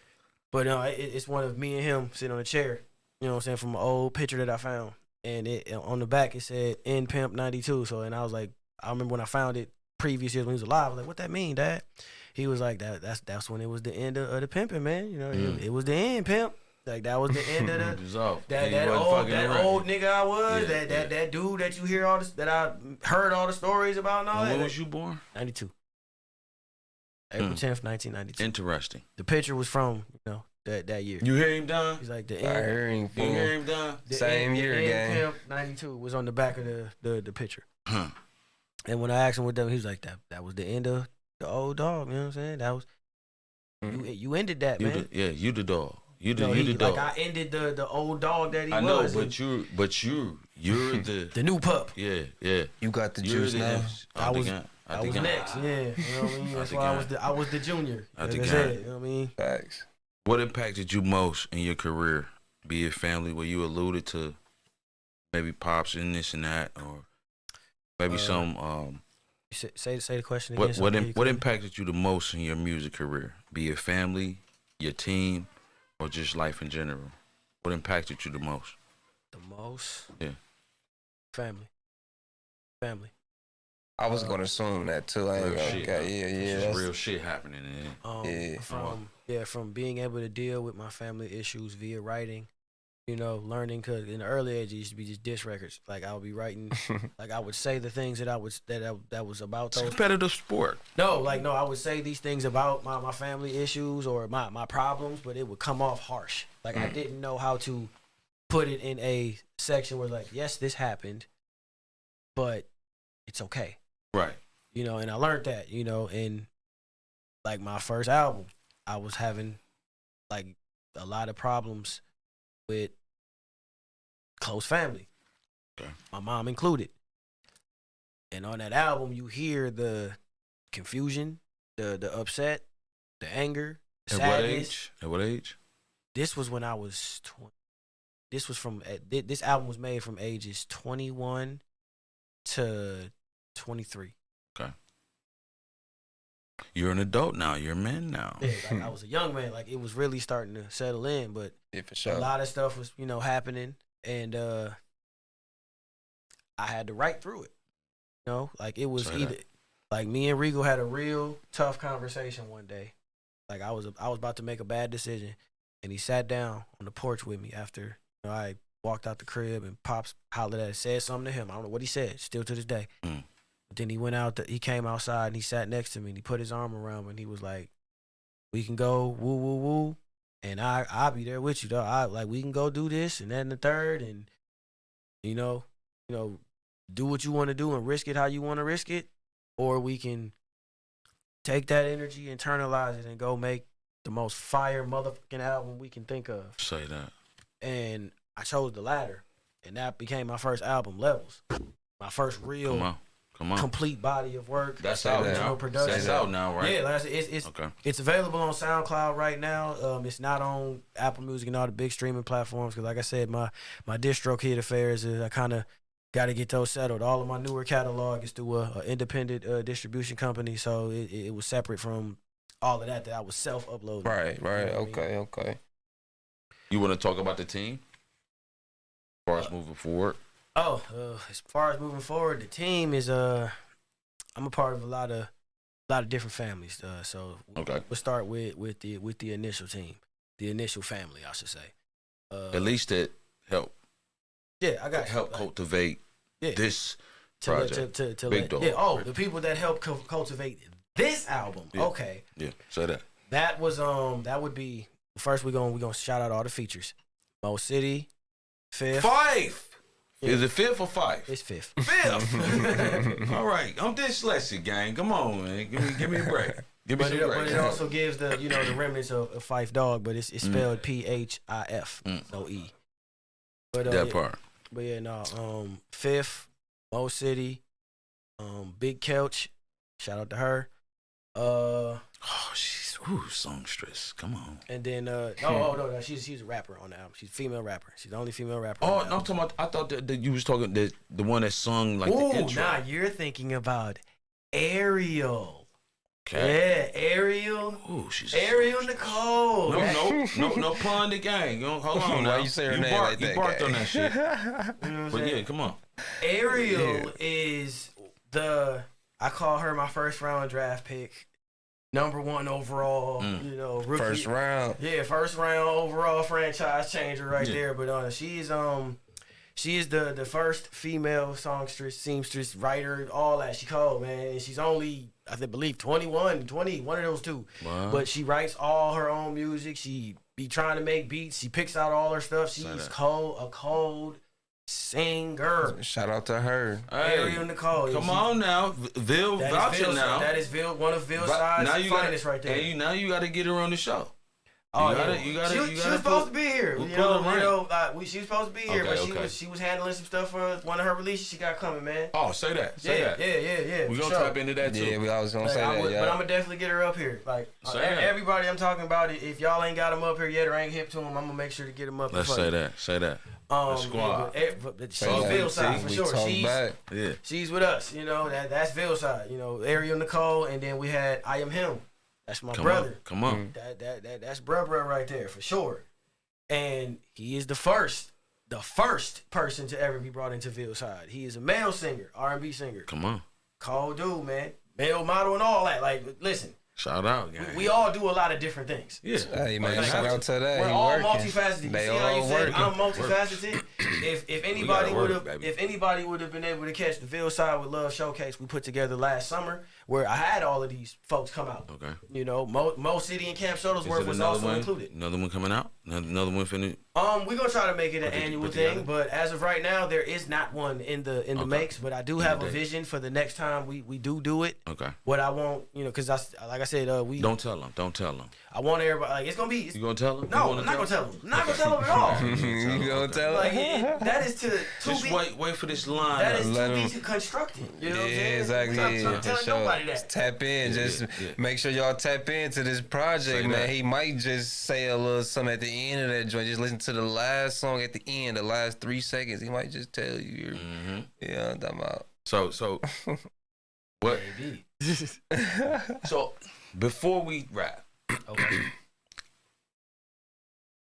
But no, it's one of me and him sitting on a chair. You know what I'm saying, from an old picture that I found. And it on the back it said "In Pimp 92." So and I was like, I remember when I found it previous years when he was alive. I was like, "What that mean, Dad?" He was like, "That's when it was the end of the pimping, man. You know, it was the end, pimp. Like that was the end of the that old nigga I was. Yeah, that dude that you hear all this that I heard all the stories about and all that." When was you born? 92. April 10th, 1992. Interesting. The picture was from that year. You hear him done? He's like the I end. heard him. You hear him done? Same year, gang. Pimp 92 was on the back of the picture. Huh. And when I asked him what that, he was like, that was the end of the old dog. You know what I'm saying? That was you ended that, man. You the dog. You the like dog. I ended the old dog that he was. I know, but you're the the new pup. Yeah. You got the juice now. I was next. Yeah, you know what I mean. That's why I was the junior. Like I said, you know what I mean. Facts. What impacted you most in your career? Be it family, where you alluded to maybe pops and this and that, or maybe some. Say the question again. What impacted you the most in your music career? Be it family, your team, or just life in general? What impacted you the most? The most? Yeah. Family. I was gonna assume that too. I ain't gonna. Yeah. That's real shit happening in From being able to deal with my family issues via writing, learning, because in the early age it used to be just diss records. Like I would be writing, like I would say the things that that was about those. It's a competitive sport. No, I would say these things about my family issues or my problems, but it would come off harsh. Like I didn't know how to put it in a section where like, yes, this happened, but it's okay. Right. And I learned that, in like my first album, I was having like a lot of problems with close family, my mom included. And on that album, you hear the confusion, the upset, the anger, the sadness. At what age? This was when I was 20. This album was made from ages 21 to 23. Okay. You're an adult now. You're a man now. Yeah, like I was a young man. Like it was really starting to settle in, but for sure. A lot of stuff was, happening, and I had to write through it. Like it was like me and Regal had a real tough conversation one day. Like I was about to make a bad decision, and he sat down on the porch with me after I walked out the crib, and Pops hollered at, said something to him. I don't know what he said, still to this day. But then he went out, he came outside and he sat next to me and he put his arm around me and he was like, "We can go woo woo woo, and I'll be there with you though. We can go do this and that and the third, and do what you want to do and risk it how you want to risk it, or we can take that energy, internalize it, and go make the most fire motherfucking album we can think of." Say that. And I chose the latter, and that became my first album, Levels. My first real complete body of work. That's out now. Production. That's out now, right? Yeah, like I said, it's available on SoundCloud right now. It's not on Apple Music and all the big streaming platforms because, like I said, my distro kid affairs is I kind of got to get those settled. All of my newer catalog is through a independent distribution company, so it was separate from all of that I was self-uploading. Right. You know what I mean? Okay. You want to talk about the team? As far as moving forward? As far as moving forward, the team is I'm a part of a lot of different families. So Okay. we'll start with the initial team, the initial family, I should say. At least that help. Yeah, I got you. Help Like, cultivate this project. To Big let, Dawg. yeah, the people that help cultivate this album. Yeah. Okay. Yeah, say that. That was that would be first we're gonna shout out all the features. Mo City, Fifth. 5. Yeah. Is it 5th or 5? It's Fifth. 5th. All right, I'm dyslexic, gang. Come on, man. Give me a break. Give me But some it, break. but it also gives the the remnants of Feild Dawg, but it's spelled PHIF, no E. But that part. But yeah, no, Fifth, Mo City, Big Couch, shout out to her. Oh, she's songstress. Come on. And then no, she's a rapper on the album. She's a female rapper. She's the only female rapper. Oh, on the no, I'm talking about. I thought that you was talking the one that sung like the intro. Nah, you're thinking about Ariel. Okay. Yeah, Ariel. Ooh, she's Ariel Nicole. No pun the gang. Hold on now. Why you say her name like that, You barked gang? on that shit. You know what I'm But saying? yeah, come on. Ariel is I call her my first round draft pick, number 1 overall. Rookie. First round. Yeah, first round overall franchise changer right Yeah. there. But she is the first female songstress, seamstress, writer, all that. She called, man. And she's only, I believe, 21, 20, one of those two. Wow. But she writes all her own music. She be trying to make beats. She picks out all her stuff. She's a cold singer. Shout out to her. Ariel Nicole. Come on now. Vil vouching now. That is one of Vil's side's finest right there. And now you got to get her on the show. Oh, you gotta she was supposed to be here. She was supposed to be here, Okay, but she was handling some stuff for one of her releases. She got coming, man. Oh, say that. Yeah. We're for going to sure. tap into that too. Yeah, I was gonna say But that. I'm gonna definitely get her up here. Like Say that. everybody I'm talking about, if y'all ain't got them up here yet or ain't hip to them, I'm gonna make sure to get them up. Let's say that. Say that. Squad. Squad. She's Vil side for sure. Yeah. She's with us. That's Vil side. Ariel Nicole, and then we had I Am Him. That's my brother. Come on. That's bruh right there for sure. And he is the first person to ever be brought into Vil's side. He is a male singer, R&B singer. Come on. Cold dude, man. Male model and all that. Like, listen. Shout out, gang. We all do a lot of different things. Yeah. Hey, man, Like, shout out to that. We're He all working. multifaceted. You They see how you all said working. I'm multifaceted? If anybody work, would have, baby. if anybody would have been able to catch the Vil Side with Love showcase we put together last summer, where I had all of these folks come out. Okay. Mo City and Camp Shuttlesworth was also included. Another one coming out? Another one finna? We're gonna try to make it an annual put thing, together? but as of right now, there is not one in the makes. But I do have a vision for the next time we do it. Okay. What I want, because like I said, we Don't tell them. Don't tell them. I want everybody like it's gonna be. You gonna tell them? No, I'm not gonna tell them. I'm not gonna tell them at all. You gonna tell Like her? that is to Just be. wait for this line. That is Let to him- be constructed. You know what I'm Yeah, saying? exactly. I'm Yeah, not telling for sure. nobody Just that. tap in. Just yeah. make sure y'all tap into this project, Say man. that. He might just say a little something at the end of that joint. Just listen to the last song at the end, the last 3 seconds. He might just tell you. Yeah, I'm talking about. So what? Maybe. So before we wrap, Okay.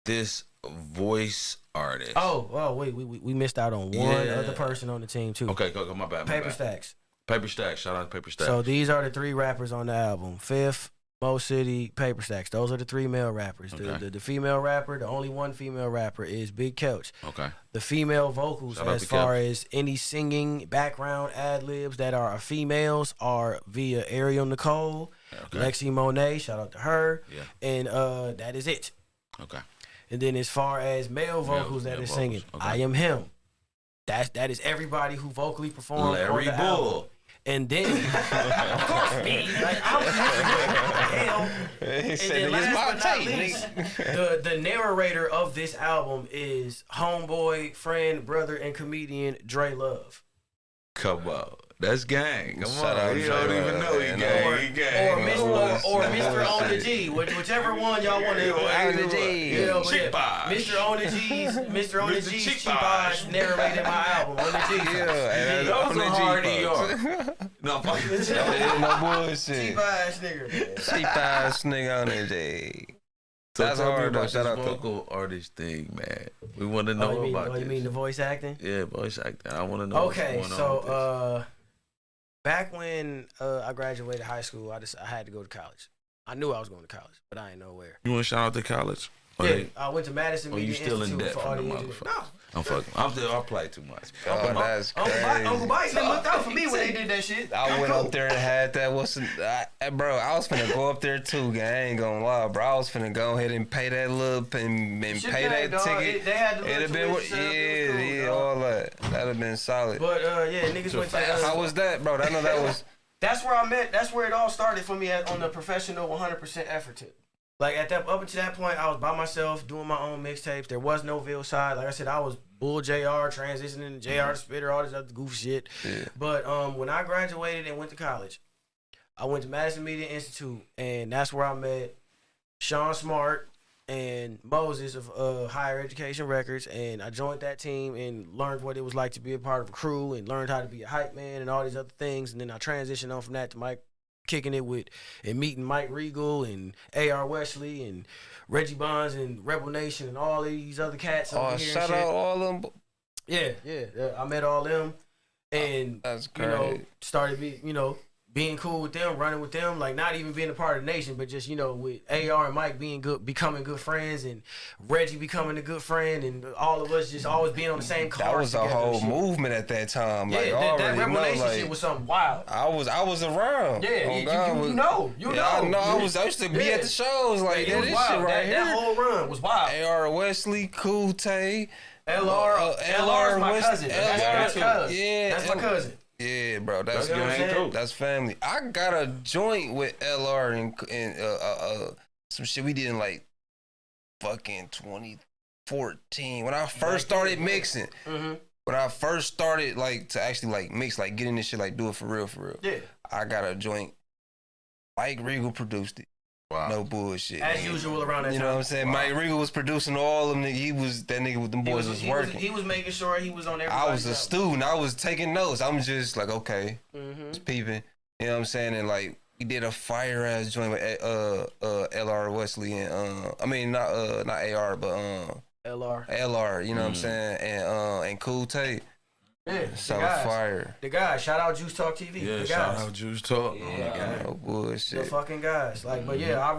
this voice artist. Oh, wait, we missed out on one Yeah. other person on the team too. Okay, go. My bad. Paper Stacks. Paper Stacks. Shout out to Paper Stacks. So these are the 3 rappers on the album: Fifth, Mo City, Paper Stacks. Those are the 3 male rappers. Okay. The female rapper, the only one female rapper is Big Couch. Okay. The female vocals, Shout out as to far Couch. as any singing background ad libs that are females, are via Ariel Nicole, Okay. Lexi Monet. Shout out to her. Yeah. And that is it. Okay. And then as far as male vocals that male is vocals, singing, okay. I Am Him. That is everybody who vocally performed on Larry the Bull. album. And then, of course, me. Like, I'm hell. He And said, then "It's last my but not tape, least, nigga." the narrator of this album is homeboy, friend, brother, and comedian Dre Love. Come on. That's gang. Come Shout on. out He don't J-Rock, even know he man. gang. He gang. Or Mr. On the G, whichever one y'all want to. On the G. Yeah, Cheap eyes. Mr. On the G's, Mr. On the Mr. G's, Cheap Cheap Eyes Eyes. narrated my album on the G. Yeah, Those on are the hard G, ER. No, fuck it. no bullshit. Cheap Eyes nigga. Cheap ass nigga on the G. So That's tell me hard though. about Shout this out to vocal artist thing, man. We want to know about this. You mean the voice acting? Yeah, voice acting. I want to know Okay, what's going on with this. so back when I graduated high school, I had to go to college. I knew I was going to college, but I didn't know where. You want to shout out to college? Yeah, I went to Madison Oh, you Media still in Institute debt for from the audio engineering. motherfucker. I'm fucking. I play too much. Oh, that's crazy. Uncle Bite looked out for me when they did that shit. I went up there and had that. Bro, I was finna go up there too, gang. I ain't gonna lie, bro. I was finna go ahead and pay that little and Shit pay paid, that dog. ticket. They had the little It'd been, tuition setup. It was cool, dog. all that. That'd have been solid. But yeah, niggas went to. How was that, bro? I know that was. That's where I met. That's where it all started for me on the professional 100% effort tip. Like up until that point, I was by myself doing my own mixtapes. There was no Ville side. Like I said, I was Bull JR, transitioning to JR to Spitter, all this other goof shit. Yeah. But when I graduated and went to college, I went to Madison Media Institute, and that's where I met Sean Smart and Moses of Higher Education Records, and I joined that team and learned what it was like to be a part of a crew and learned how to be a hype man and all these other things. And then I transitioned on from that to Mike kicking it with and meeting Mike Regal and A.R. Wesley and Reggie Bonds and Rebel Nation and all these other cats over here. Shout out all them. Yeah. I met all them and That's you know, great. started being cool with them, running with them, like not even being a part of the nation, but just, with AR and Mike becoming good friends, and Reggie becoming a good friend, and all of us just always being on the same car. That was a whole movement at that time. Yeah, Like, that Rebel Nation shit was something wild. I was around. Yeah, Oh, you God, know. I know. I used to be at the shows. Like, it was this wild. shit right here. That whole run was wild. A.R. Wesley, Cool Tay. LR is my cousin. That's my cousin. Yeah, That's my cousin. Yeah, bro, that's You know what I'm saying? that's family. I got a joint with LR and some shit we did in like fucking 2014 when I first started mixing. Mm-hmm. When I first started to actually mix, getting this shit, do it for real. Yeah. I got a joint. Mike Regal produced it. Wow. No bullshit. As nigga. usual around that time. You know what I'm saying? Wow. Mike Regal was producing all of them. He was that nigga with them boys was working. He was making sure he was on everybody's I was a student. I was taking notes. I'm just like, okay, just peeping. You know what I'm saying? And we did a fire ass joint with LR Wesley and not AR but LR. You know what I'm saying? And Cool Tay. Yeah, So fire. The guys, shout out Juice Talk TV. Yeah, the shout guys. out Juice Talk. Yeah, No bullshit. the fucking guys. But yeah, I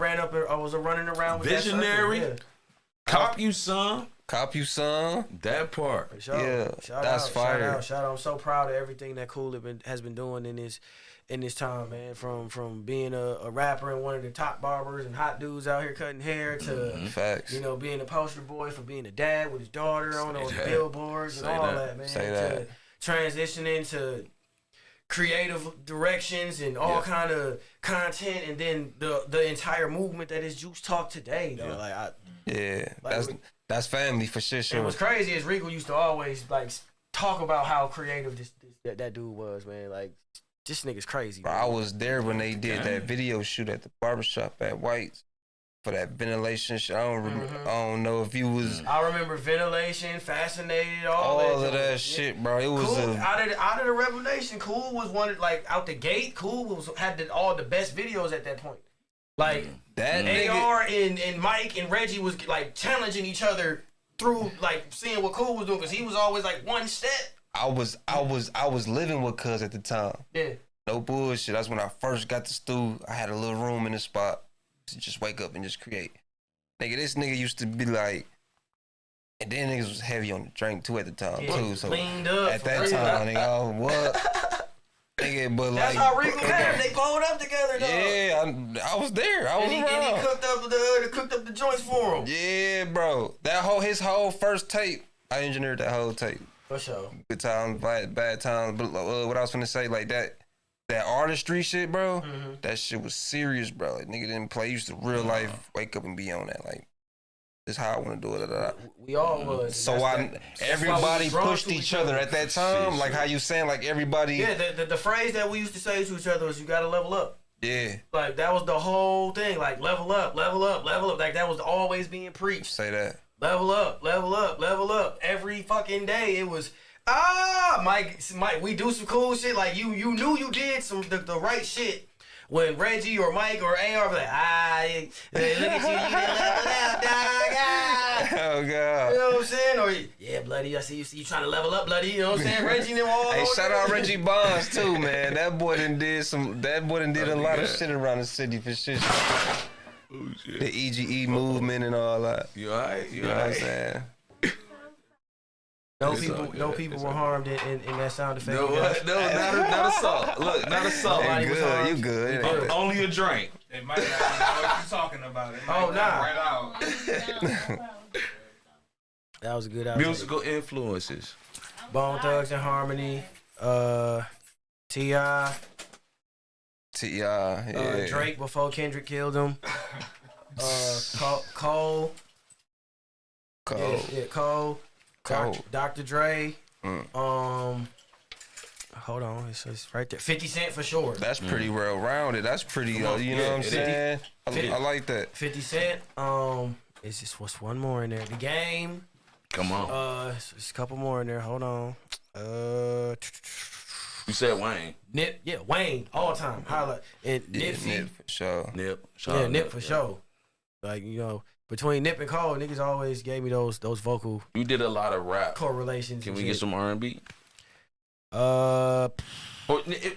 was running around with Visionary. that circle. Cop you some. Cop you some. That part. For sure. Yeah, Shout that's out, fire. Shout out. I'm so proud of everything that Cool has been doing in this time, man. From being a rapper and one of the top barbers and hot dudes out here cutting hair to Facts. being a poster boy, for being a dad with his daughter on those billboards and all that, man. Say that. To transitioning to creative directions and all kind of content, and then the entire movement that is Juice Talk today, though. That's family for sure. And what's crazy is Regal used to always talk about how creative that dude was, man. Like, this nigga's crazy. Bro, I was there when they did that video shoot at the barbershop at White's for that ventilation shit. I don't know if you was. I remember Ventilation, Fascinated, all of that shit, bro. It was Cool, out of the Rebel Nation, Cool was one out the gate. Cool had all the best videos at that point. That AR and Mike and Reggie was challenging each other through seeing what Cool was doing, because he was always one step. I was living with Cuz at the time. Yeah. No bullshit. That's when I first got to Stu. I had a little room in the spot to just wake up and just create. Nigga, this nigga used to be and then niggas was heavy on the drink too at the time too. So cleaned up at that time, nigga, what? Nigga, but that's how Regal had him. They pulled up together, though. Yeah, I was there. I was around. And he cooked up the joints for him. Yeah, bro. His whole first tape, I engineered that whole tape. For sure. Good times, bad times. But what I was gonna say, that artistry shit, bro. That shit was serious, bro. Nigga didn't play. He used to real life wake up and be on that. This how I want to do it. We all was. So everybody pushed each other at that time. Like how you saying, like everybody. Yeah, the phrase that we used to say to each other was, "You gotta level up." Yeah. Like that was the whole thing. Like level up, level up, level up. Like that was always being preached. Say that. Level up, level up, level up. Every fucking day it was. Mike, we do some cool shit. Like you knew you did the right shit. When Reggie or Mike or AR was like, look at you done leveled out, dog. Oh, God. You know what I'm saying? Or, yeah, Bloody, I see you trying to level up, Bloody. You know what I'm saying? Reggie and them all. Hey, shout out Reggie Bonds, too, man. That boy done did a lot of shit around the city for shit. Oh, shit. The EGE movement and all that. You all right? You know what I'm saying? No people were harmed in that sound effect. No, not a salt. Look, not a salt. You good. Only a drink. They might not know what you're talking about. It might right out. That was a good Musical influences. Bone Thugs and Harmony. T.I. Yeah. Drake before Kendrick killed him. Cole. Yeah, Cole. Dr. Dre. Hold on, it's right there. 50 Cent for sure. That's pretty well rounded. That's pretty, you know what I'm saying? I like that. 50 Cent. It's just what's one more in there? The Game. Come on. There's a couple more in there. Hold on. You said Wayne. Nip, yeah, Wayne, all time. Highlight. And Nipsey. Nip for sure. Nip. Yeah, Nip for sure. Like, you know, between Nip and Cole, niggas always gave me those vocal. You did a lot of rap correlations. Can we get some R&B? Or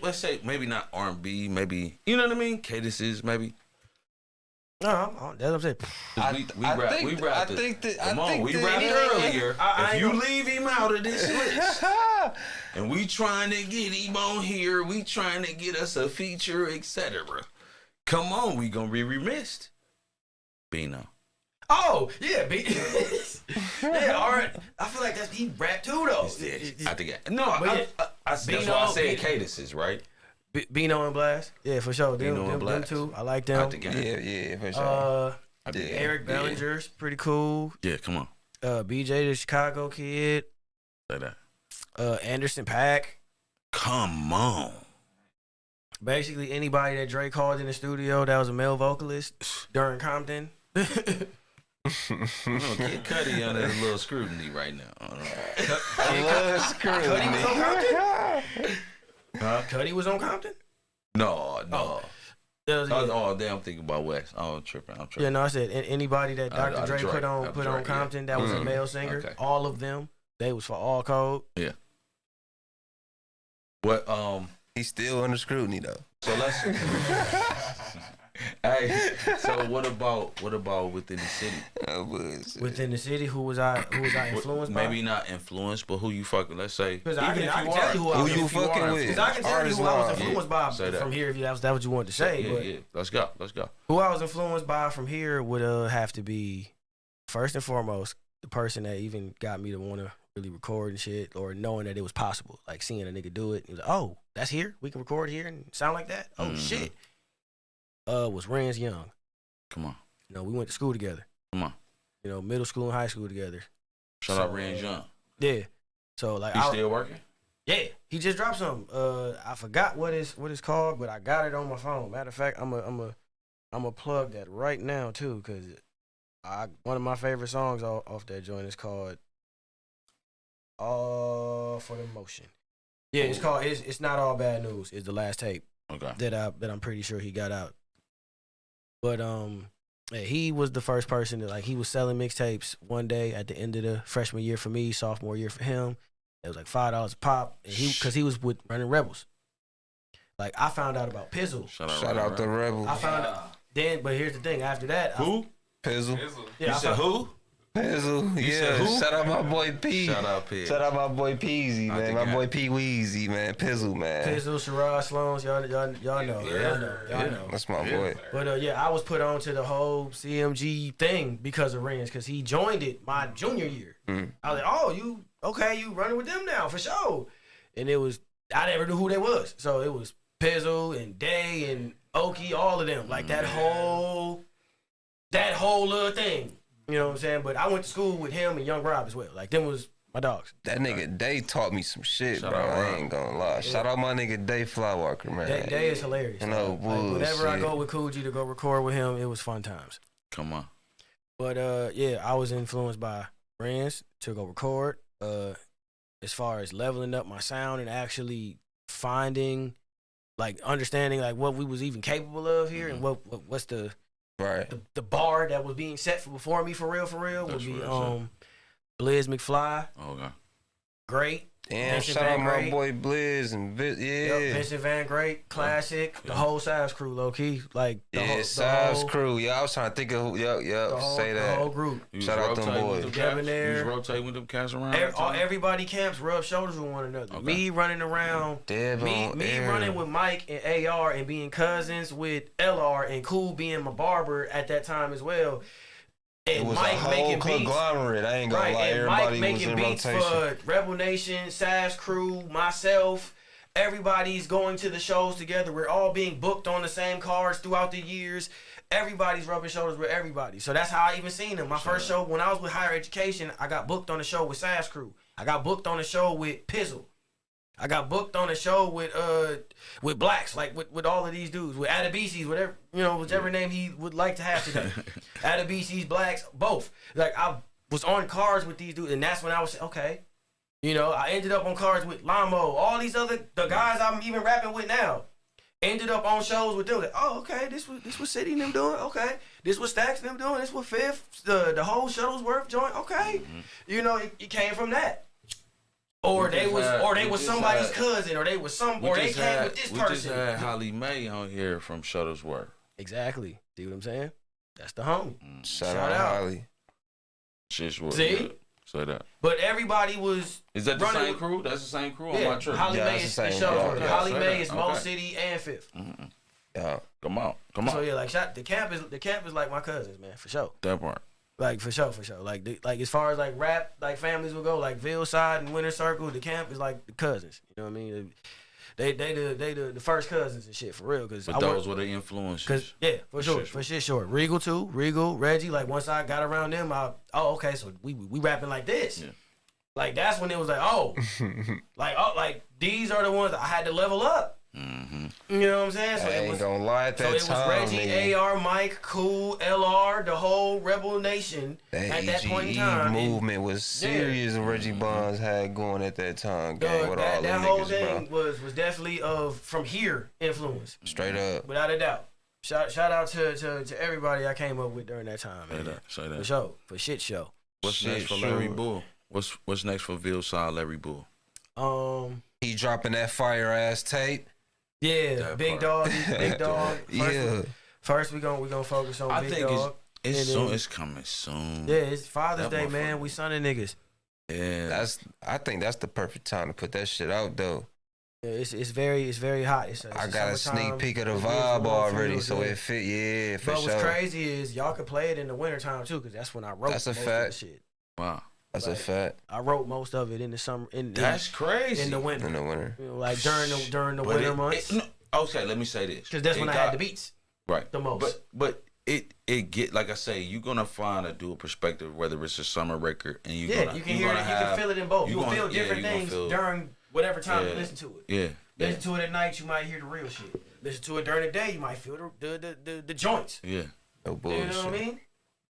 let's say maybe not R&B, maybe, you know what I mean? Cadences, maybe. No, that's what I'm saying. We rapped earlier. If you leave him out of this list, and we trying to get him on here, we trying to get us a feature, etc. Come on, we gonna be remiss. Bino. Oh yeah, yeah. All right. I feel like he rap too though. I think that's why I said cadences, right? Bino and Blast, yeah, for sure. Them two, I like them. Yeah, for sure. Eric Bellinger's pretty cool. Yeah, come on. BJ the Chicago Kid. Say that. Anderson .Paak. Come on. Basically anybody that Drake called in the studio that was a male vocalist during Compton. Kid Cudi under a little scrutiny right now. Cudi was on Compton? No. Oh, damn, I'm thinking about West. I'm tripping. Yeah, no, I said anybody that Dr. Dre put on Compton that was a male singer, okay. all of them, they was for all code. Yeah. What? He's still under scrutiny though. So let's. Hey, so what about within the city? Within the city, who was I influenced by? Maybe not influenced, but who you fucking, let's say. Because I can tell you who you fucking with. Because I can tell you who I was influenced by from here. If that's what you wanted to say. Yeah. Let's go. Who I was influenced by from here would have to be, first and foremost, the person that even got me to want to really record and shit, or knowing that it was possible. Like seeing a nigga do it. He was like, oh, that's here? We can record here and sound like that? Oh, shit. Was Renz Young. Come on. You know, we went to school together. Come on. You know, middle school and high school together. Shout out Renz Young. Yeah. So like, you still working? Yeah. He just dropped something. I forgot what it's called, but I got it on my phone. Matter of fact, I'm a plug that right now too, because one of my favorite songs off that joint is called "All for the Motion." Yeah, it's called "It's Not All Bad News." Is the last tape that I'm pretty sure he got out. But he was the first person that, like, he was selling mixtapes one day at the end of the freshman year for me, sophomore year for him. It was like $5 a pop, and because he was with Running Rebels. Like, I found out about Pizzle. Shout out the Rebels. I found out then, but here's the thing. After that, who? Pizzle. Yeah, you said who? Pizzle. Yeah. Shout out my boy P. Shout out my boy Peasy, man. My boy P Weezy, man. Pizzle, man. Pizzle, Sherrod Sloans, y'all know. Y'all know. That's my boy. But I was put on to the whole CMG thing because of Renz, because he joined it my junior year. I was like, oh, you running with them now for sure. And I never knew who they was. So it was Pizzle and Day and Okie, all of them. Like that whole little thing. You know what I'm saying? But I went to school with him and Young Rob as well. Like, them was my dogs. That nigga Day taught me some shit, Shout bro. out, I ain't gonna lie. Shout out my nigga Day Flywalker, man. Day is hilarious. No bullshit. Whenever I go with Coogee to go record with him, it was fun times. Come on. But yeah, I was influenced by friends to go record. As far as leveling up my sound and actually finding, like, understanding like what we was even capable of here and what's the bar that was being set for before me for real would be Blizz McFly. Okay. Great. Damn, Vincent shout out Van my Great. boy Blizz and Vincent Van Great, classic. The whole Size crew, low key, like Size crew. Yeah, I was trying to think of who. Say that. The whole group. Shout out them boys. Debonair. You was rotating with them cats around. Everybody camps rub shoulders with one another. Okay. Me running around, me running with Mike and AR and being cousins with LR and Cool being my barber at that time as well. And it was Mike a whole making conglomerate. beats. I ain't gonna lie. And Everybody Mike was making in beats rotation. for Rebel Nation, Sass Crew, myself. Everybody's going to the shows together. We're all being booked on the same cars throughout the years. Everybody's rubbing shoulders with everybody. So that's how I even seen them. My first show, when I was with Higher Education, I got booked on the show with Sass Crew. I got booked on the show with Pizzle. I got booked on a show with Blacks, like with all of these dudes, with Adabisi's, whatever, whichever name he would like to have today. Adabisi's, Blacks, both. Like, I was on cars with these dudes, and that's when I was okay. I ended up on cars with Lamo, all these the guys I'm even rapping with now. Ended up on shows with them. Like, oh, okay, this was City and them doing. Okay, this was Stacks and them doing. This was Fifth, the whole Shuttlesworth joint. Okay, it came from that. Or they was somebody's cousin, or they was they came with this person. We just had Holly Mae on here from Shuttlesworth. Exactly. See what I'm saying? That's the homie. Shout out Holly. Shit's See? Say that. But everybody was. Is that the same crew? That's the same crew on my trip. Holly Mae is Shuttlesworth. Holly Mae is Mo Okay. City and Fifth. Yeah. Come on. So yeah, like the camp is like my cousins, man, for sure. That part. Like for sure. Like as far as like rap like families will go, like Ville Side and Winter Circle, the camp is like the cousins. You know what I mean? They the first cousins and shit for real. But those were the influences. Yeah, for sure. Regal too. Regal, Reggie. Like once I got around them, okay, so we rapping like this. Yeah. Like that's when it was like these are the ones I had to level up. Mm-hmm. You know what I'm saying? So I ain't gonna lie at that time. So it was Reggie, nigga. AR, Mike, Cool, LR, the whole Rebel Nation at that point in time. Movement was serious. Reggie Bonds had going at that time. Gang, with all that the whole niggas, thing bro. was definitely from here influence. Straight up. Without a doubt. Shout out to everybody I came up with during that time. Man. Say that. For sure. For shit show. What's next for Larry Bull? What's next for Ville Side Larry Bull? He dropping that fire ass tape. Yeah, that Big part. Dawg. Big Dawg. First we gonna focus on Big Dawg. It's coming soon. Yeah, it's Father's Day, man. We sonning niggas. Yeah. I think that's the perfect time to put that shit out though. Yeah, it's very hot. I got a sneak peek of the vibe already, so it fit. Yeah, for sure. But what's crazy is y'all can play it in the wintertime too, because that's when I wrote most of the shit. Wow. That's a fact. I wrote most of it in the summer. That's crazy. In the winter. Like during the winter months. Okay, let me say this. Because that's when I had the beats. Right. The most. But it get, like I say, you're gonna find a dual perspective, whether it's a summer record and you can hear it. You can feel it in both. You'll feel different things during whatever time you listen to it. Yeah. Listen to it at night, you might hear the real shit. Listen to it during the day, you might feel the joints. Yeah. No bullshit. You know what I mean?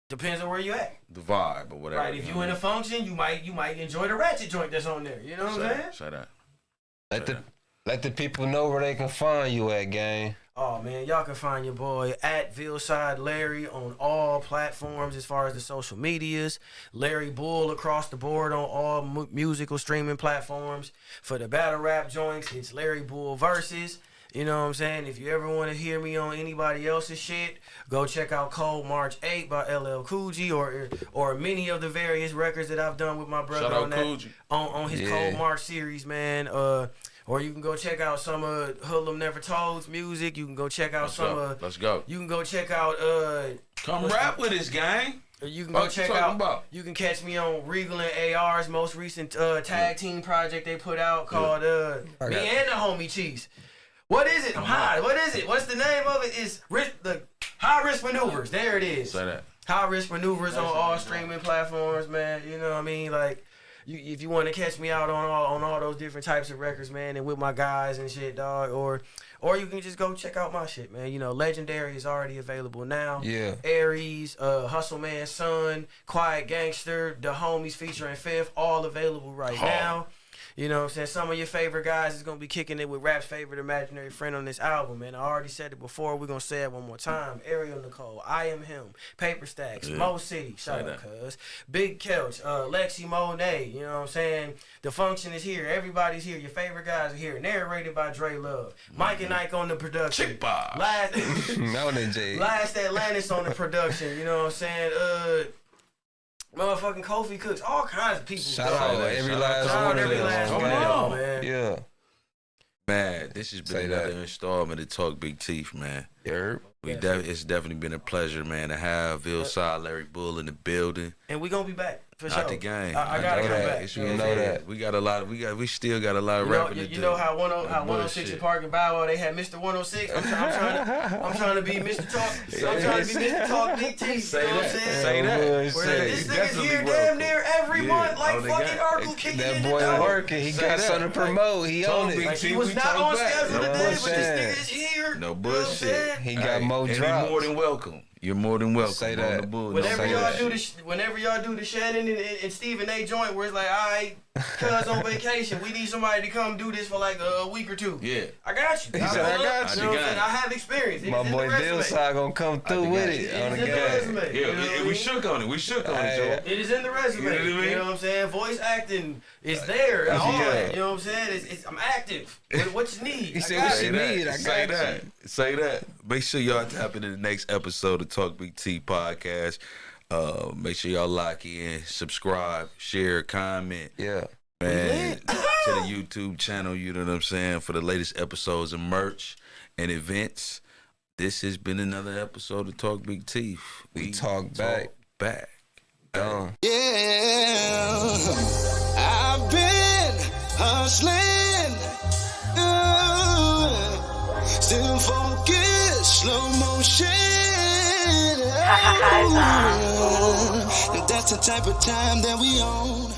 Depends on where you at. The vibe or whatever. Right. If you in a function, you might enjoy the ratchet joint that's on there. You know what I'm saying? Say that. Let the people know where they can find you at, gang. Oh man, y'all can find your boy at Villeside Larry on all platforms as far as the social medias. Larry Bull across the board on all musical streaming platforms. For the battle rap joints, it's Larry Bull Versus. You know what I'm saying? If you ever want to hear me on anybody else's shit, go check out Cold March 8 by LL Cool G or many of the various records that I've done with my brother on his Cold March series, man. Or you can go check out some of Hoodlum Never Told's music. You can go check out Let's go. You can go check out Come rap with us, gang. You can go check out. You can catch me on Regal and AR's most recent tag team project they put out called Me and the Homie Cheese. What is it? I'm high. What is it? What's the name of it? It's the High Risk Maneuvers. There it is. Say that. High Risk Maneuvers on all streaming platforms, man. You know what I mean? Like, if you want to catch me out on all those different types of records, man, and with my guys and shit, dog, or you can just go check out my shit, man. You know, Legendary is already available now. Yeah. Aries, Hustle Man Son, Quiet Gangster, The Homies featuring Fifth, all available right now. You know what I'm saying? Some of your favorite guys is going to be kicking it with Rap's favorite imaginary friend on this album, man. I already said it before. We're going to say it one more time. Ariel Nicole, I Am Him, Paper Stacks, Mo City, shout out, cuz. Big Kelch, Lexi Monet, you know what I'm saying? The Function is here. Everybody's here. Your favorite guys are here. Narrated by Dre Love. Mike and Ike on the production. Last Atlantis on the production, you know what I'm saying? Motherfucking Kofi Cooks, all kinds of people. Shout out every last one of them, man. Yeah. Man, this has been another installment of Talk Big Teeth, man. It's definitely been a pleasure, man, to have Vilside, Larry Bull in the building. And we gonna be back for sure. Out the game. I gotta come back. You know that. We got a lot. We still got a lot of rapping to do. You know how 106 in Park and Bow Wow, they had Mr. 106. I'm trying to be Mr. Talk. I'm trying to be Mr. Talk Big Teeth. You know what I'm saying? Say that. This nigga's here damn near every month, like fucking Urkel kicking in the door. That boy working. He got something to promote. He on it. Like he was not on schedule today, but this nigga is here. No bullshit. He got more drops. You're more than welcome. You're more than welcome. Say that. Whenever y'all do the Shannon and Stephen A joint where it's like, all right, cuz on vacation, we need somebody to come do this for like a week or two. Yeah. I got you. He said, I got you. You know what I'm saying? I have experience. My boy Vilside gonna come through with it on the resume. Yeah, we shook on it. We shook on it, Joe. It is in the resume. You know what I mean? You know what I'm saying? Voice acting is there. You know what I'm saying? I'm active. What you need? He said, what you need? I got you. Say that. Make sure y'all tap into the next episode of Talk Big T podcast. Make sure y'all lock in, subscribe, share, comment. Yeah. Man, to the YouTube channel, you know what I'm saying, for the latest episodes and merch and events. This has been another episode of Talk Big Teeth. We talk back. Yeah, I've been hustling, still focused, slow motion. That's the type of time that we own.